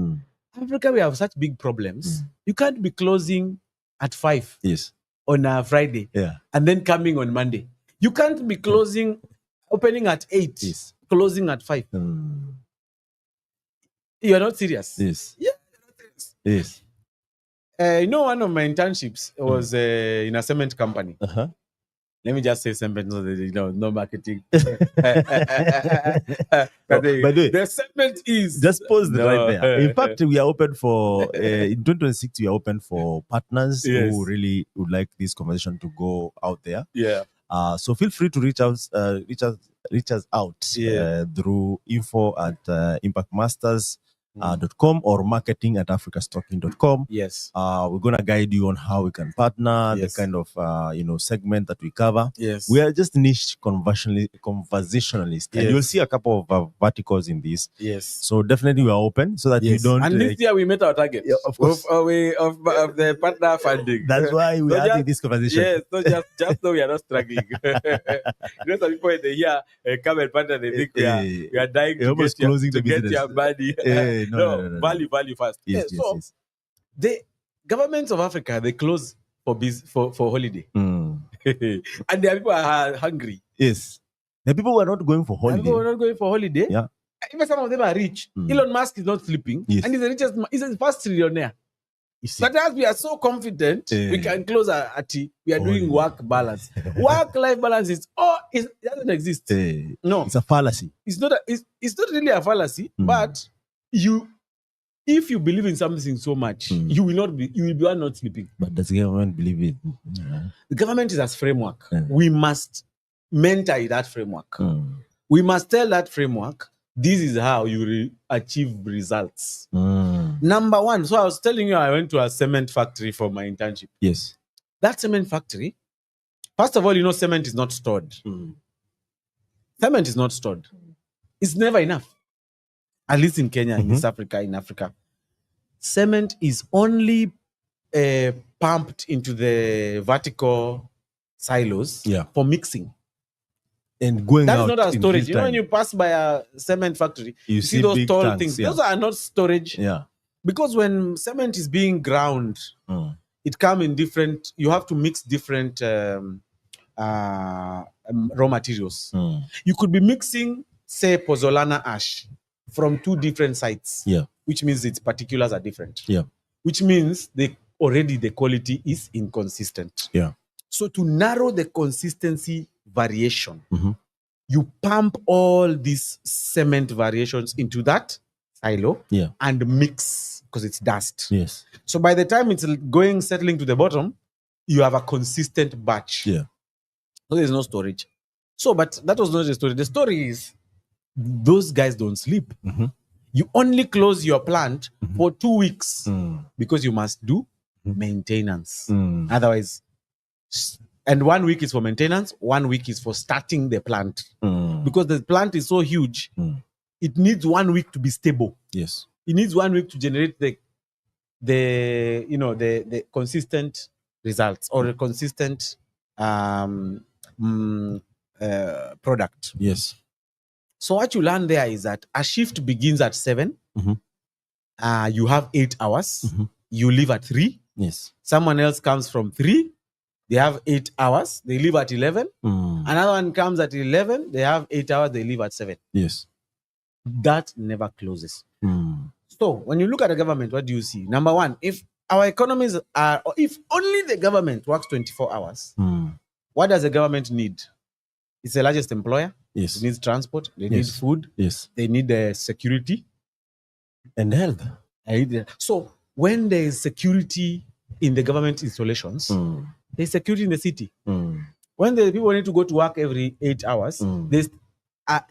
Africa, we have such big problems. You can't be closing at 5 on a Friday and then coming on Monday. You can't be opening at 8, closing at 5. You're not serious. Yeah, you're not serious. One of my internships was in a cement company. Let me just say cement, no marketing. By the way, the cement is... Just pause right there. In fact, we are open for, in 2026, we are open for partners who really would like this conversation to go out there. So feel free to reach us out through info@impactmasters.com. .com or marketing@africastocking.com. Yes. We're gonna guide you on how we can partner, Yes. the kind of segment that we cover. Yes. We are just niche conversationalists, and Yes. you'll see a couple of verticals in this. Yes. So definitely we are open so that you Yes. don't. And this year we met our target. Yeah, of course. Of the partner funding. That's why we So are having just- this conversation. Yes, so just so we are not struggling. Some people when they hear come and partner, they think we are dying You're almost closing the to get business. your money. No. Value first. Yes, so yes. the governments of Africa, they close for holiday. Mm. And their people are hungry. Yes. The people who are not going for And people holiday. are not going for holiday. Yeah. Even some of them are rich. Elon Musk is not sleeping. Yes. And he's the richest, he's the first trillionaire. You see. But as we are so confident, we can close at we are doing work balance. Work-life balance it doesn't exist. No, It's a fallacy. it's not really a fallacy, but if you believe in something so much, you will be not sleeping. But does the government believe it? Yeah. The government is a framework. We must mentor that framework. We must tell that framework, this is how you achieve results. Number one, so I was telling you, I went to a cement factory for my internship. Yes. That cement factory, first of all, cement is not stored. Cement is not stored. It's never enough. At least in Kenya, in East Africa, in Africa. Cement is only pumped into the vertical silos for mixing. And going That's out not a in storage. real When time. you pass by a cement factory, you see those big tall tanks, things. yeah. Those are not storage. Yeah. Because when cement is being ground, it comes in different, you have to mix different raw materials. You could be mixing, say, pozzolana ash from two different sites, which means its particulars are different. Which means already the quality is inconsistent. So to narrow the consistency variation, you pump all these cement variations into that silo and mix because it's dust. Yes. So by the time it's settling to the bottom, you have a consistent batch. So there's no storage. So, but that was not the story. The story is those guys don't sleep. You only close your plant for 2 weeks because you must do maintenance. Otherwise, and 1 week is for maintenance, 1 week is for starting the plant. Because the plant is so huge, it needs 1 week to be stable. Yes. It needs 1 week to generate the consistent results or a consistent product. Yes. So what you learn there is that a shift begins at 7. You have 8 hours. You leave at 3. Yes. Someone else comes from 3. They have 8 hours. They leave at 11. Another one comes at 11. They have 8 hours. They leave at 7. Yes. That never closes. So when you look at the government, what do you see? Number one, if our economies are, or if only the government works 24 hours, what does the government need? It's the largest employer. Yes. It needs transport. They need food. Yes. They need security. And health. So when there is security in the government installations, there's security in the city. When the people need to go to work every 8 hours, there's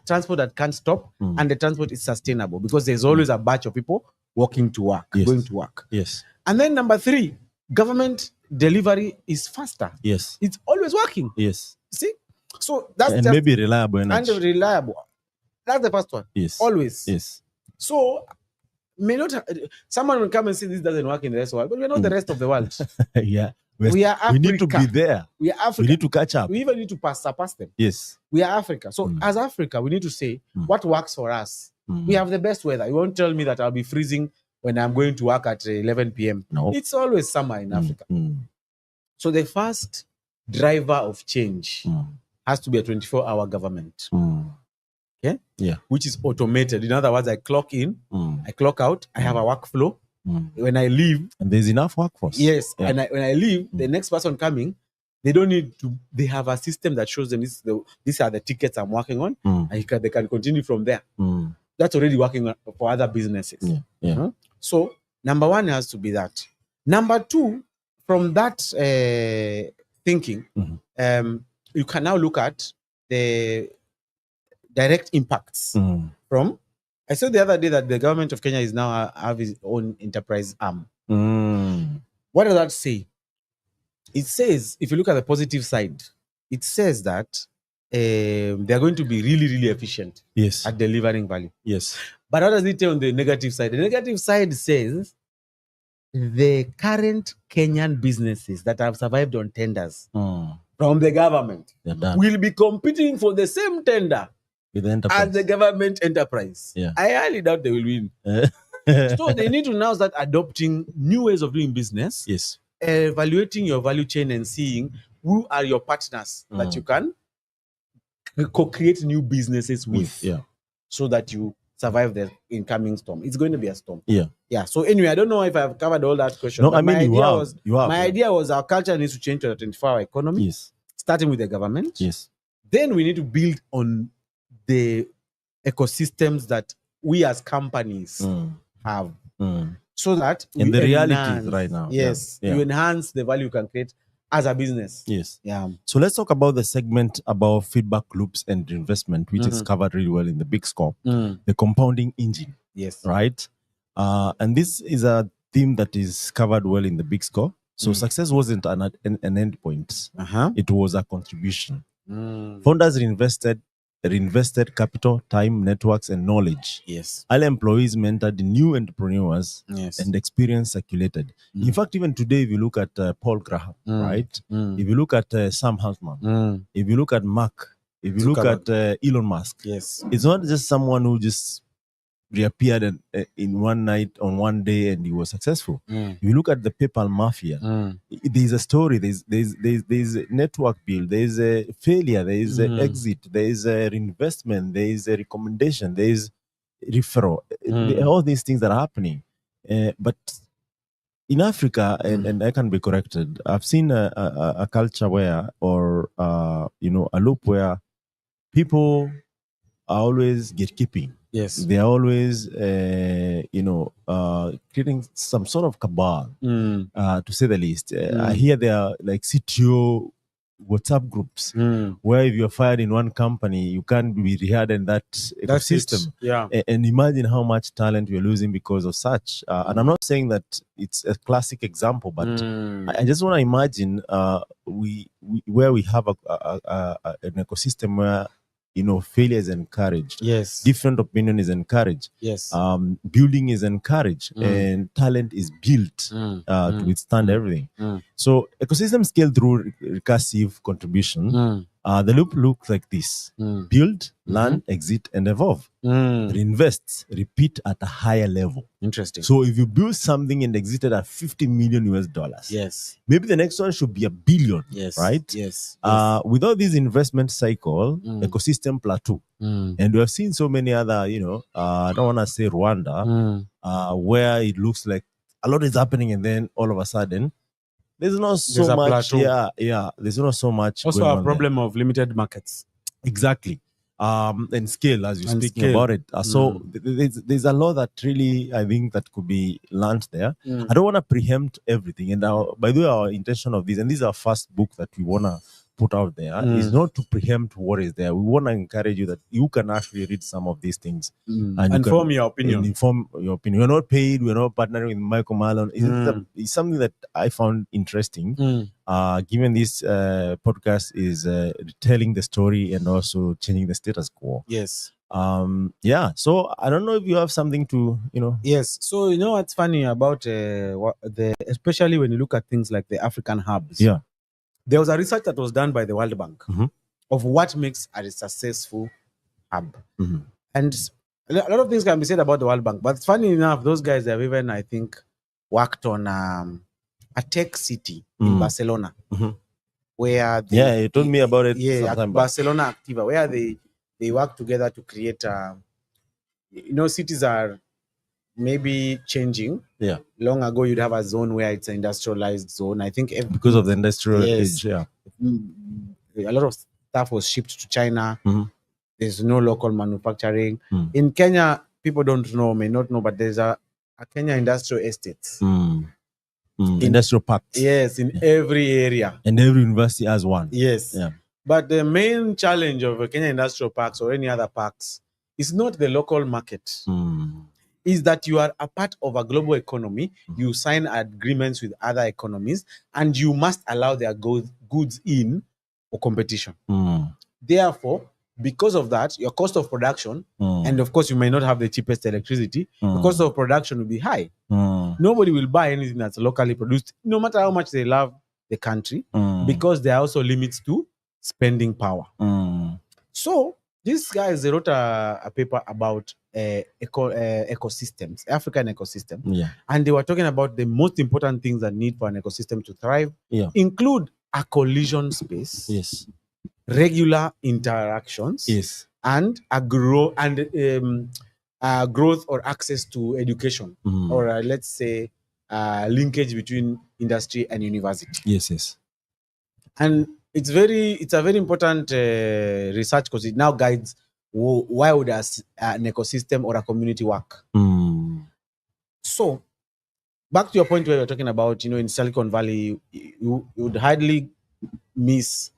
transport that can't stop, and the transport is sustainable because there's always a batch of people walking to work, going to work. Yes. And then number 3, government delivery is faster. Yes. It's always working. Yes. See? So that's and just maybe reliable energy. and reliable. That's the first one. Yes. Always. Yes. So someone will come and say this doesn't work in the rest of the world, but we're not the rest of the world. Yeah. We are Africa. We need to be there. We are Africa. We need to catch up. We even need to surpass them. Yes. We are Africa. So as Africa, we need to say what works for us. We have the best weather. You won't tell me that I'll be freezing when I'm going to work at 11 p.m. No. It's always summer in Africa. So the first driver of change has to be a 24-hour government. Okay? Yeah. Which is automated. In other words, I clock in, I clock out, I have a workflow. When I leave, and there's enough workforce. Yes. Yeah. And when I leave, the next person coming, they don't need to, they have a system that shows them these are the tickets I'm working on. And they can continue from there. That's already working for other businesses. So number one has to be that. Number two, from that thinking, you can now look at the direct impacts from I saw the other day that the government of Kenya is now have its own enterprise arm. What does that say? It says, if you look at the positive side, it says that they are going to be really, really efficient Yes. at delivering value. Yes. But what does it say on the negative side? The negative side says the current Kenyan businesses that have survived on tenders from the government They're done. will be competing for the same tender With the enterprise. as the government enterprise. Yeah. I highly doubt they will win. So they need to now start adopting new ways of doing business, Yes. evaluating your value chain and seeing who are your partners that you can co-create new businesses with, Yeah. so that you survive the incoming storm. It's going to be a storm. Yeah. Yeah. So anyway, I don't know if I've covered all that question. No, but I mean, you have. my idea was our culture needs to change to a 24-hour economy, Yes. starting with the government. Yes. Then we need to build on the ecosystems that we as companies have, so that And we the reality enhance- is right now. Yes, Yeah. you enhance the value you can create as a business. Yes. Yeah. So let's talk about the segment about feedback loops and investment, which is covered really well in the Big Score, the compounding engine, Yes. right? And this is a theme that is covered well in the Big Score. So success wasn't an end point. It was a contribution. Founders reinvested capital, time, networks, and knowledge. Yes. Early employees mentored new entrepreneurs, Yes. and experience circulated. In fact, even today, if you look at Paul Graham, right? If you look at Sam Altman, if you look at Mark, if you look at Elon Musk, Yes. it's not just someone who just reappeared in one night on one day and he was successful. If you look at the PayPal mafia, there's a story, there's a network build, there's a failure, there's an exit, there's a reinvestment, there's a recommendation, there's referral. All these things that are happening. But in Africa, and I can be corrected, I've seen a culture where, or a loop where people are always gatekeeping. Yes. They are always, creating some sort of cabal, to say the least. I hear there are like CTO WhatsApp groups where if you're fired in one company, you can't be rehired in that That's it. ecosystem. Yeah. And imagine how much talent we're losing because of such. And I'm not saying that it's a classic example, but I just want to imagine where we have an ecosystem where failure is encouraged. Yes. Different opinion is encouraged. Yes. Building is encouraged, and talent is built to withstand everything. So ecosystem scale through recursive contribution. The loop looks like this: build, learn, exit, and evolve. Reinvest, repeat at a higher level. Interesting. So if you build something and exited at $50 million, Yes. maybe the next one should be $1 billion. Yes. Right? Yes. Without this investment cycle, ecosystem plateau. And we have seen so many other, I don't want to say Rwanda, where it looks like a lot is happening and then all of a sudden there's not so There's a much. plateau. Yeah. There's not so much. Also going a on problem of limited markets. there. Exactly. And scale, as you're And speaking scale. about it. So there's a lot that really, I think, that could be learned there. I don't want to preempt everything. And by the way, our intention of this, and this is our first book that we want to put out there, is not to preempt what is there. We want to encourage you that you can actually read some of these things and form your opinion. Inform your opinion. We're not paid. We're not partnering with Michael Malone. It's something that I found interesting. Given this podcast is telling the story and also changing the status quo. Yes. So I don't know if you have something to Yes. So what's funny about especially when you look at things like the African hubs. Yeah. There was a research that was done by the World Bank of what makes a successful hub. And a lot of things can be said about the World Bank, but funny enough, those guys have even, I think, worked on a tech city in Barcelona, where you told me about it. Yeah, sometime back. Barcelona Activa, where they work together to create. Cities are maybe changing. Yeah. Long ago, you'd have a zone where it's an industrialized zone. I think Because of the industrial Yes. age. Yeah. A lot of stuff was shipped to China. There's no local manufacturing. Mm. In Kenya, people may not know, but there's a Kenya industrial estates. Industrial parks. Yes, in every area. And every university has one. Yes. Yeah. But the main challenge of Kenya industrial parks or any other parks It's not the local market. Is that you are a part of a global economy. You sign agreements with other economies, and you must allow their goods in for competition. Therefore, because of that, your cost of production, and of course, you may not have the cheapest electricity, the cost of production will be high. Nobody will buy anything that's locally produced, no matter how much they love the country, because there are also limits to spending power. So, these guys, they wrote a paper about ecosystems, African ecosystem. And they were talking about the most important things that need for an ecosystem to thrive, include a collision space, regular interactions, and a growth or access to education, or let's say linkage between industry and university. And it's a very important research, because it now guides why would an ecosystem or a community work. So back to your point where you're talking about, in Silicon Valley, you would hardly miss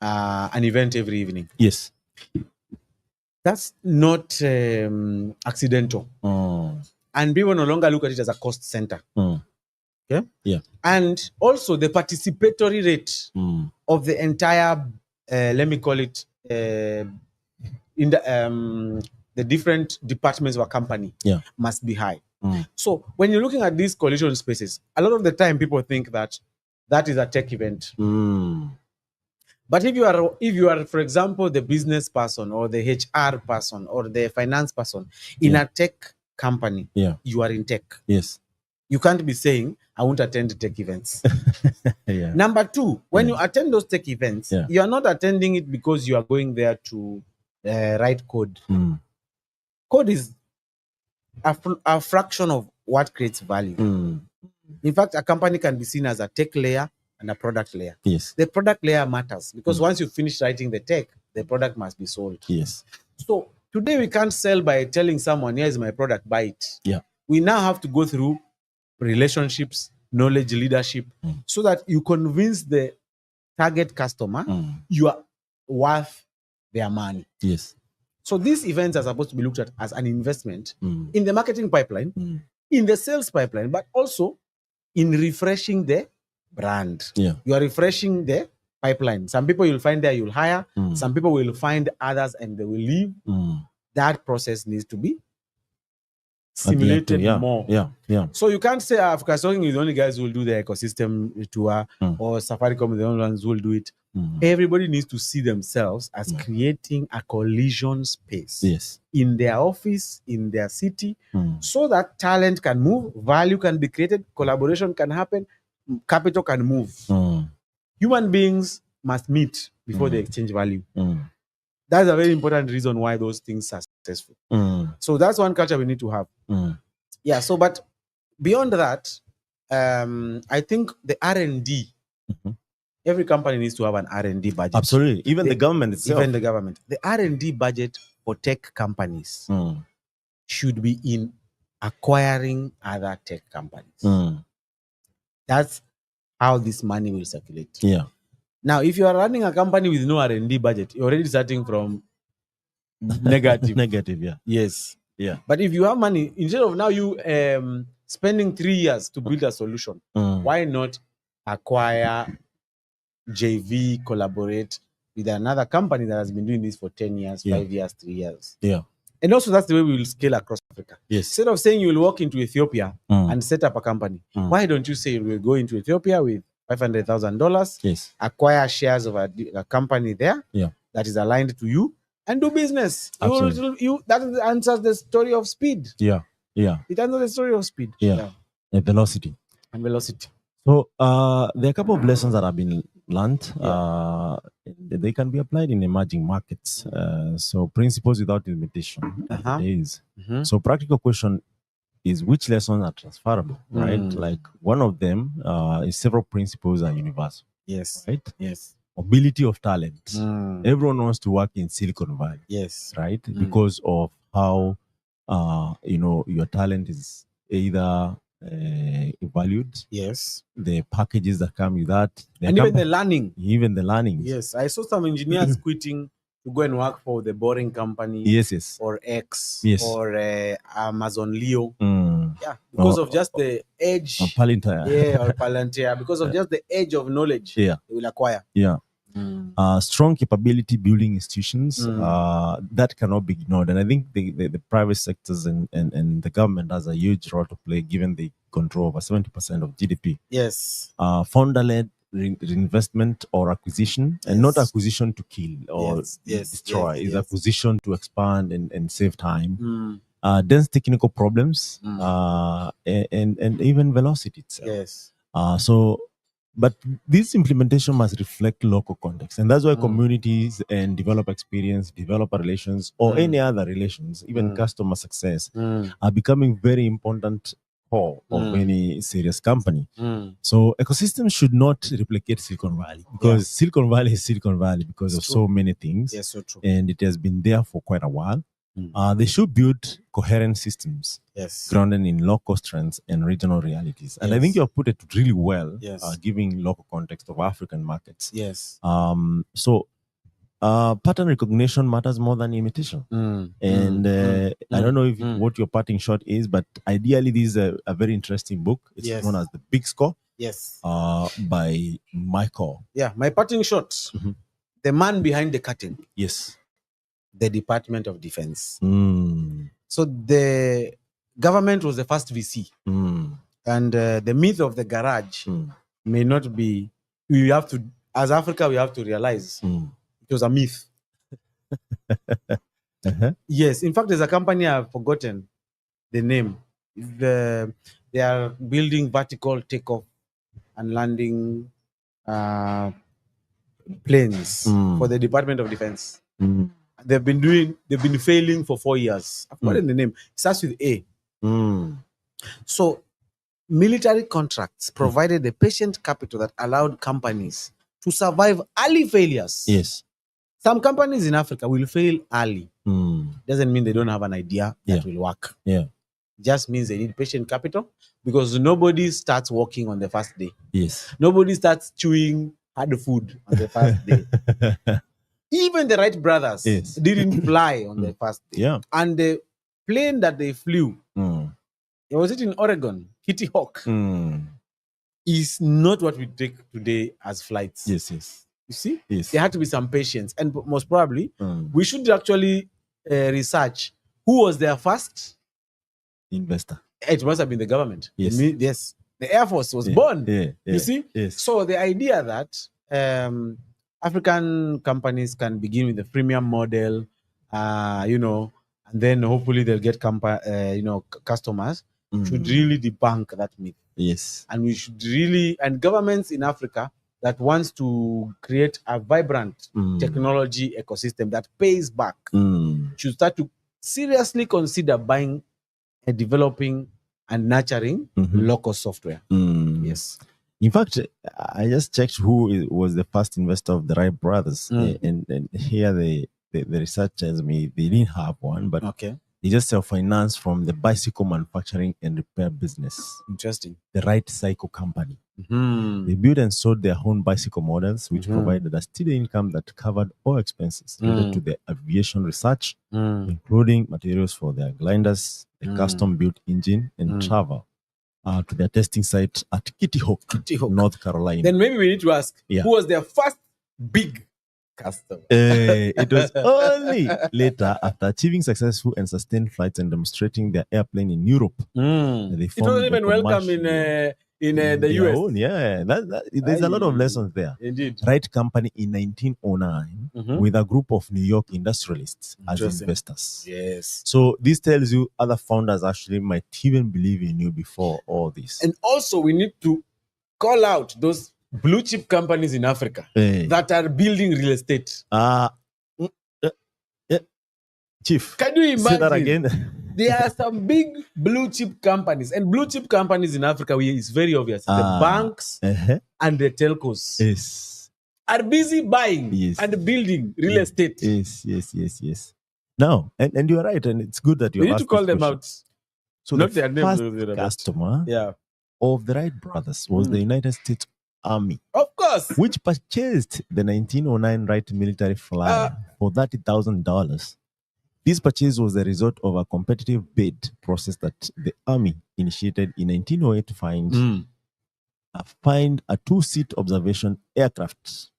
an event every evening. That's not accidental. And people no longer look at it as a cost center. And also the participatory rate of the entire, let me call it, in the different departments of a company must be high. So when you're looking at these collision spaces, a lot of the time people think that is a tech event. But if you are, for example, the business person or the HR person or the finance person in a tech company, you are in tech. You can't be saying, I won't attend tech events. Number two, when you attend those tech events, you are not attending it because you are going there to write code. Code is a fraction of what creates value. In fact, a company can be seen as a tech layer and a product layer. The product layer matters because once you finish writing the tech, the product must be sold. So today we can't sell by telling someone, here's my product, buy it. We now have to go through relationships, knowledge, leadership, so that you convince the target customer you are worth their money. So these events are supposed to be looked at as an investment in the marketing pipeline, in the sales pipeline, but also in refreshing the brand. You are refreshing the pipeline. Some people you'll find there, you'll hire. Some people will find others and they will leave. That process needs to be simulated more. So you can't say Africa Stocking is the only guys who will do the ecosystem tour, or Safaricom is the only ones who will do it. Everybody needs to see themselves as creating a collision space in their office, in their city, so that talent can move, value can be created, collaboration can happen, capital can move. Human beings must meet before they exchange value. That's a very important reason why those things are successful. So that's one culture we need to have. So but beyond that, I think the R&D, every company needs to have an R&D budget. Absolutely. Even the government itself. Even the government. The R&D budget for tech companies should be in acquiring other tech companies. That's how this money will circulate. Now, if you are running a company with no R&D budget, you're already starting from negative. Yes. But if you have money, instead of now you spending 3 years to build a solution, why not acquire, JV, collaborate with another company that has been doing this for 10 years, 5 years, 3 years? And also that's the way we will scale across Africa. Instead of saying you will walk into Ethiopia and set up a company, why don't you say you will go into Ethiopia with $500,000, acquire shares of a company there that is aligned to you, and do business. That answers the story of speed. It answers the story of speed. And velocity. So there are a couple of lessons that have been learned. They can be applied in emerging markets. So principles without limitation. So practical question is, which lessons are transferable, right? Like one of them is several principles are universal. Right? Mobility of talent. Everyone wants to work in Silicon Valley. Right? Because of how your talent is either valued. The packages that come with that. And even the learning. Even the learning. I saw some engineers quitting to go and work for the Boring Company, Yes. or X, Yes. or Amazon Leo. Mm. Yeah, because Or- of just the edge. or Palantir. Yeah, or Palantir, because of just the edge of knowledge Yeah. they will acquire. Yeah. Strong capability building institutions that cannot be ignored. And I think the private sectors and the government has a huge role to play, given they control over 70% of GDP. Yes. Founder-led reinvestment or acquisition, and not acquisition to kill or destroy. It's acquisition to expand and save time. Dense technical problems and even velocity itself. Yes. But this implementation must reflect local context. And that's why communities and developer experience, developer relations, or any other relations, even customer success, are becoming very important core of any serious company. So ecosystems should not replicate Silicon Valley, because Silicon Valley is Silicon Valley because of so many things. Yes, so true. And it has been there for quite a while. They should build coherent systems grounded in local strengths and regional realities. And I think you have put it really well, giving local context of African markets. Yes. So pattern recognition matters more than imitation. And I don't know if what your parting shot is, but ideally this is a very interesting book. It's known as The Big Score. Yes. By Michael. Yeah, my parting shot. The man behind the curtain. Yes. The Department of Defense. So the government was the first VC. And the myth of the garage may not be, we have to, as Africa, we have to realize it was a myth. Yes, in fact, there's a company I've forgotten the name. They are building vertical takeoff and landing planes for the Department of Defense. They've been failing for 4 years. I've forgotten the name. It starts with A. So military contracts provided the patient capital that allowed companies to survive early failures. Yes. Some companies in Africa will fail early. Doesn't mean they don't have an idea that will work. Yeah. Just means they need patient capital, because nobody starts walking on the first day. Yes. Nobody starts chewing hard food on the first day. Even the Wright brothers didn't fly on the first day. Yeah. And the plane that they flew, was it in Oregon? Kitty Hawk. Is not what we take today as flights. Yes. You see? Yes. There had to be some patience. And most probably, we should actually research who was their first investor. It must have been the government. Yes. Yes. The Air Force was born. You see? Yes. So the idea that African companies can begin with the freemium model, and then hopefully they'll get customers, should really debunk that myth. Yes. And we should really, and governments in Africa that wants to create a vibrant technology ecosystem that pays back should start to seriously consider buying and developing and nurturing local software. Yes. In fact, I just checked who was the first investor of the Wright brothers, and here the researchers they didn't have one, but they just self-finance from the bicycle manufacturing and repair business. Interesting. The Wright Cycle Company. They built and sold their own bicycle models, which provided a steady income that covered all expenses related to the aviation research, including materials for their gliders, the custom-built engine, and travel to their testing site at Kitty Hawk, North Carolina. Then maybe we need to ask, who was their first big customer? It was only later, after achieving successful and sustained flights and demonstrating their airplane in Europe, it wasn't even welcome in the US. Own, there's a lot of lessons there. Indeed. Wright Company in 1909 with a group of New York industrialists as investors. Yes. So this tells you other founders actually might even believe in you before all this. And also we need to call out those blue chip companies in Africa that are building real estate. Chief, can you imagine? Say that again. There are some big blue chip companies, and blue chip companies in Africa is very obvious. The banks and the telcos are busy buying and building real estate. Yes. No, and you are right, and it's good that you need to call them out. So not the their first names, customer of the Wright brothers was the United States Army, Of course. which purchased the 1909 Wright military flyer for $30,000. This purchase was the result of a competitive bid process that the Army initiated in 1908 to find a two-seat observation aircraft.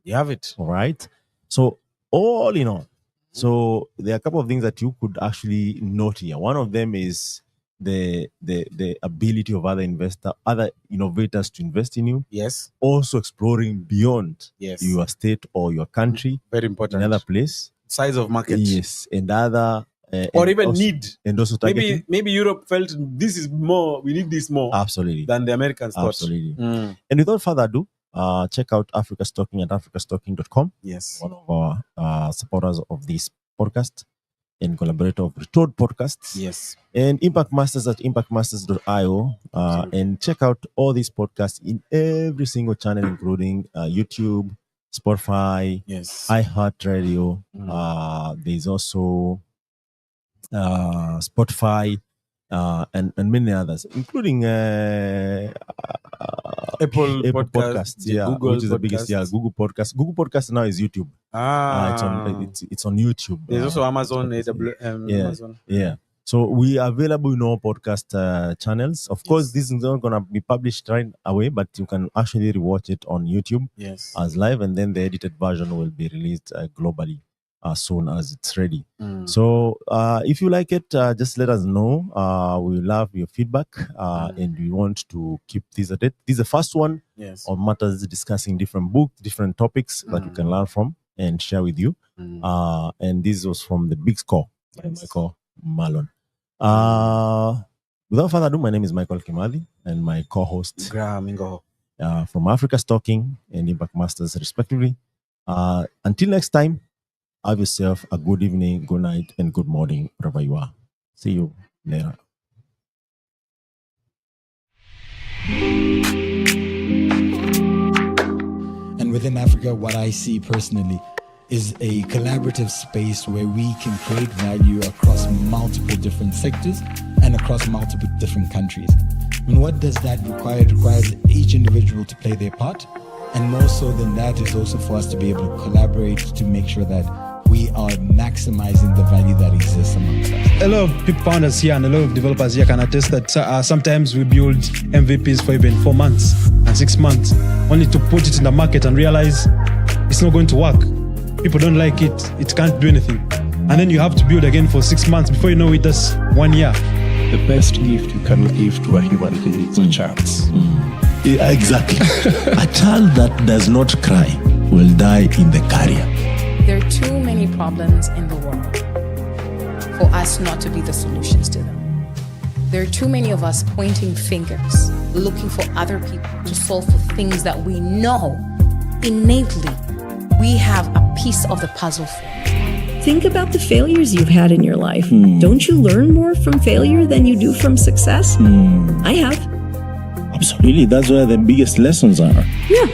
You have it. All right. So all in all, so there are a couple of things that you could actually note here. One of them is the ability of other innovators to invest in you. Yes. Also exploring beyond Yes. your state or your country, Very important. another place. Size of market. Yes, and other Or and even also, need. and also targeting. Maybe Europe felt this is more. We need this more Absolutely. than the Americans thought. Absolutely. And without further ado, check out Africa Stocking at africastocking.com. Yes. One of our supporters of this podcast and collaborator of Retold Podcasts. Yes. And Impact Masters at impactmasters.io. And check out all these podcasts in every single channel, including YouTube, Spotify, Yes. iHeartRadio. There's also Spotify and many others, including Apple Podcasts, Google which is the biggest. Yeah, Google Podcasts. Google Podcasts now is YouTube. It's on YouTube. There's also Amazon, Amazon. Yeah. So we are available in all podcast channels. Of course, this is not going to be published right away, but you can actually rewatch it on YouTube as live, and then the edited version will be released globally as soon as it's ready. So if you like it, just let us know. We love your feedback, and we want to keep this at it. This is the first one on matters discussing different books, different topics that you can learn from and share with you. And this was from the Big Score by Michael Malone. Without further ado, my name is Michael Kimathi, and my co-host Graham Ingo from Africa Stocking and Impact Masters, respectively. Until next time, have yourself a good evening, good night, and good morning, wherever you are. See you later. And within Africa, what I see personally is a collaborative space where we can create value across multiple different sectors and across multiple different countries. And what does that require? It requires each individual to play their part. And more so than that is also for us to be able to collaborate to make sure that we are maximizing the value that exists amongst us. A lot of people founders here and a lot of developers here can attest that sometimes we build MVPs for even 4 months and 6 months, only to put it in the market and realize it's not going to work. People don't like it, it can't do anything. And then you have to build again for 6 months. Before you know it, that's 1 year. The best gift you can give to a human being is a chance. Exactly. A child that does not cry will die in the carrier. There are too many problems in the world for us not to be the solutions to them. There are too many of us pointing fingers, looking for other people to solve for things that we know innately we have a piece of the puzzle for. Think about the failures you've had in your life. Don't you learn more from failure than you do from success? I have. Absolutely. That's where the biggest lessons are. Yeah.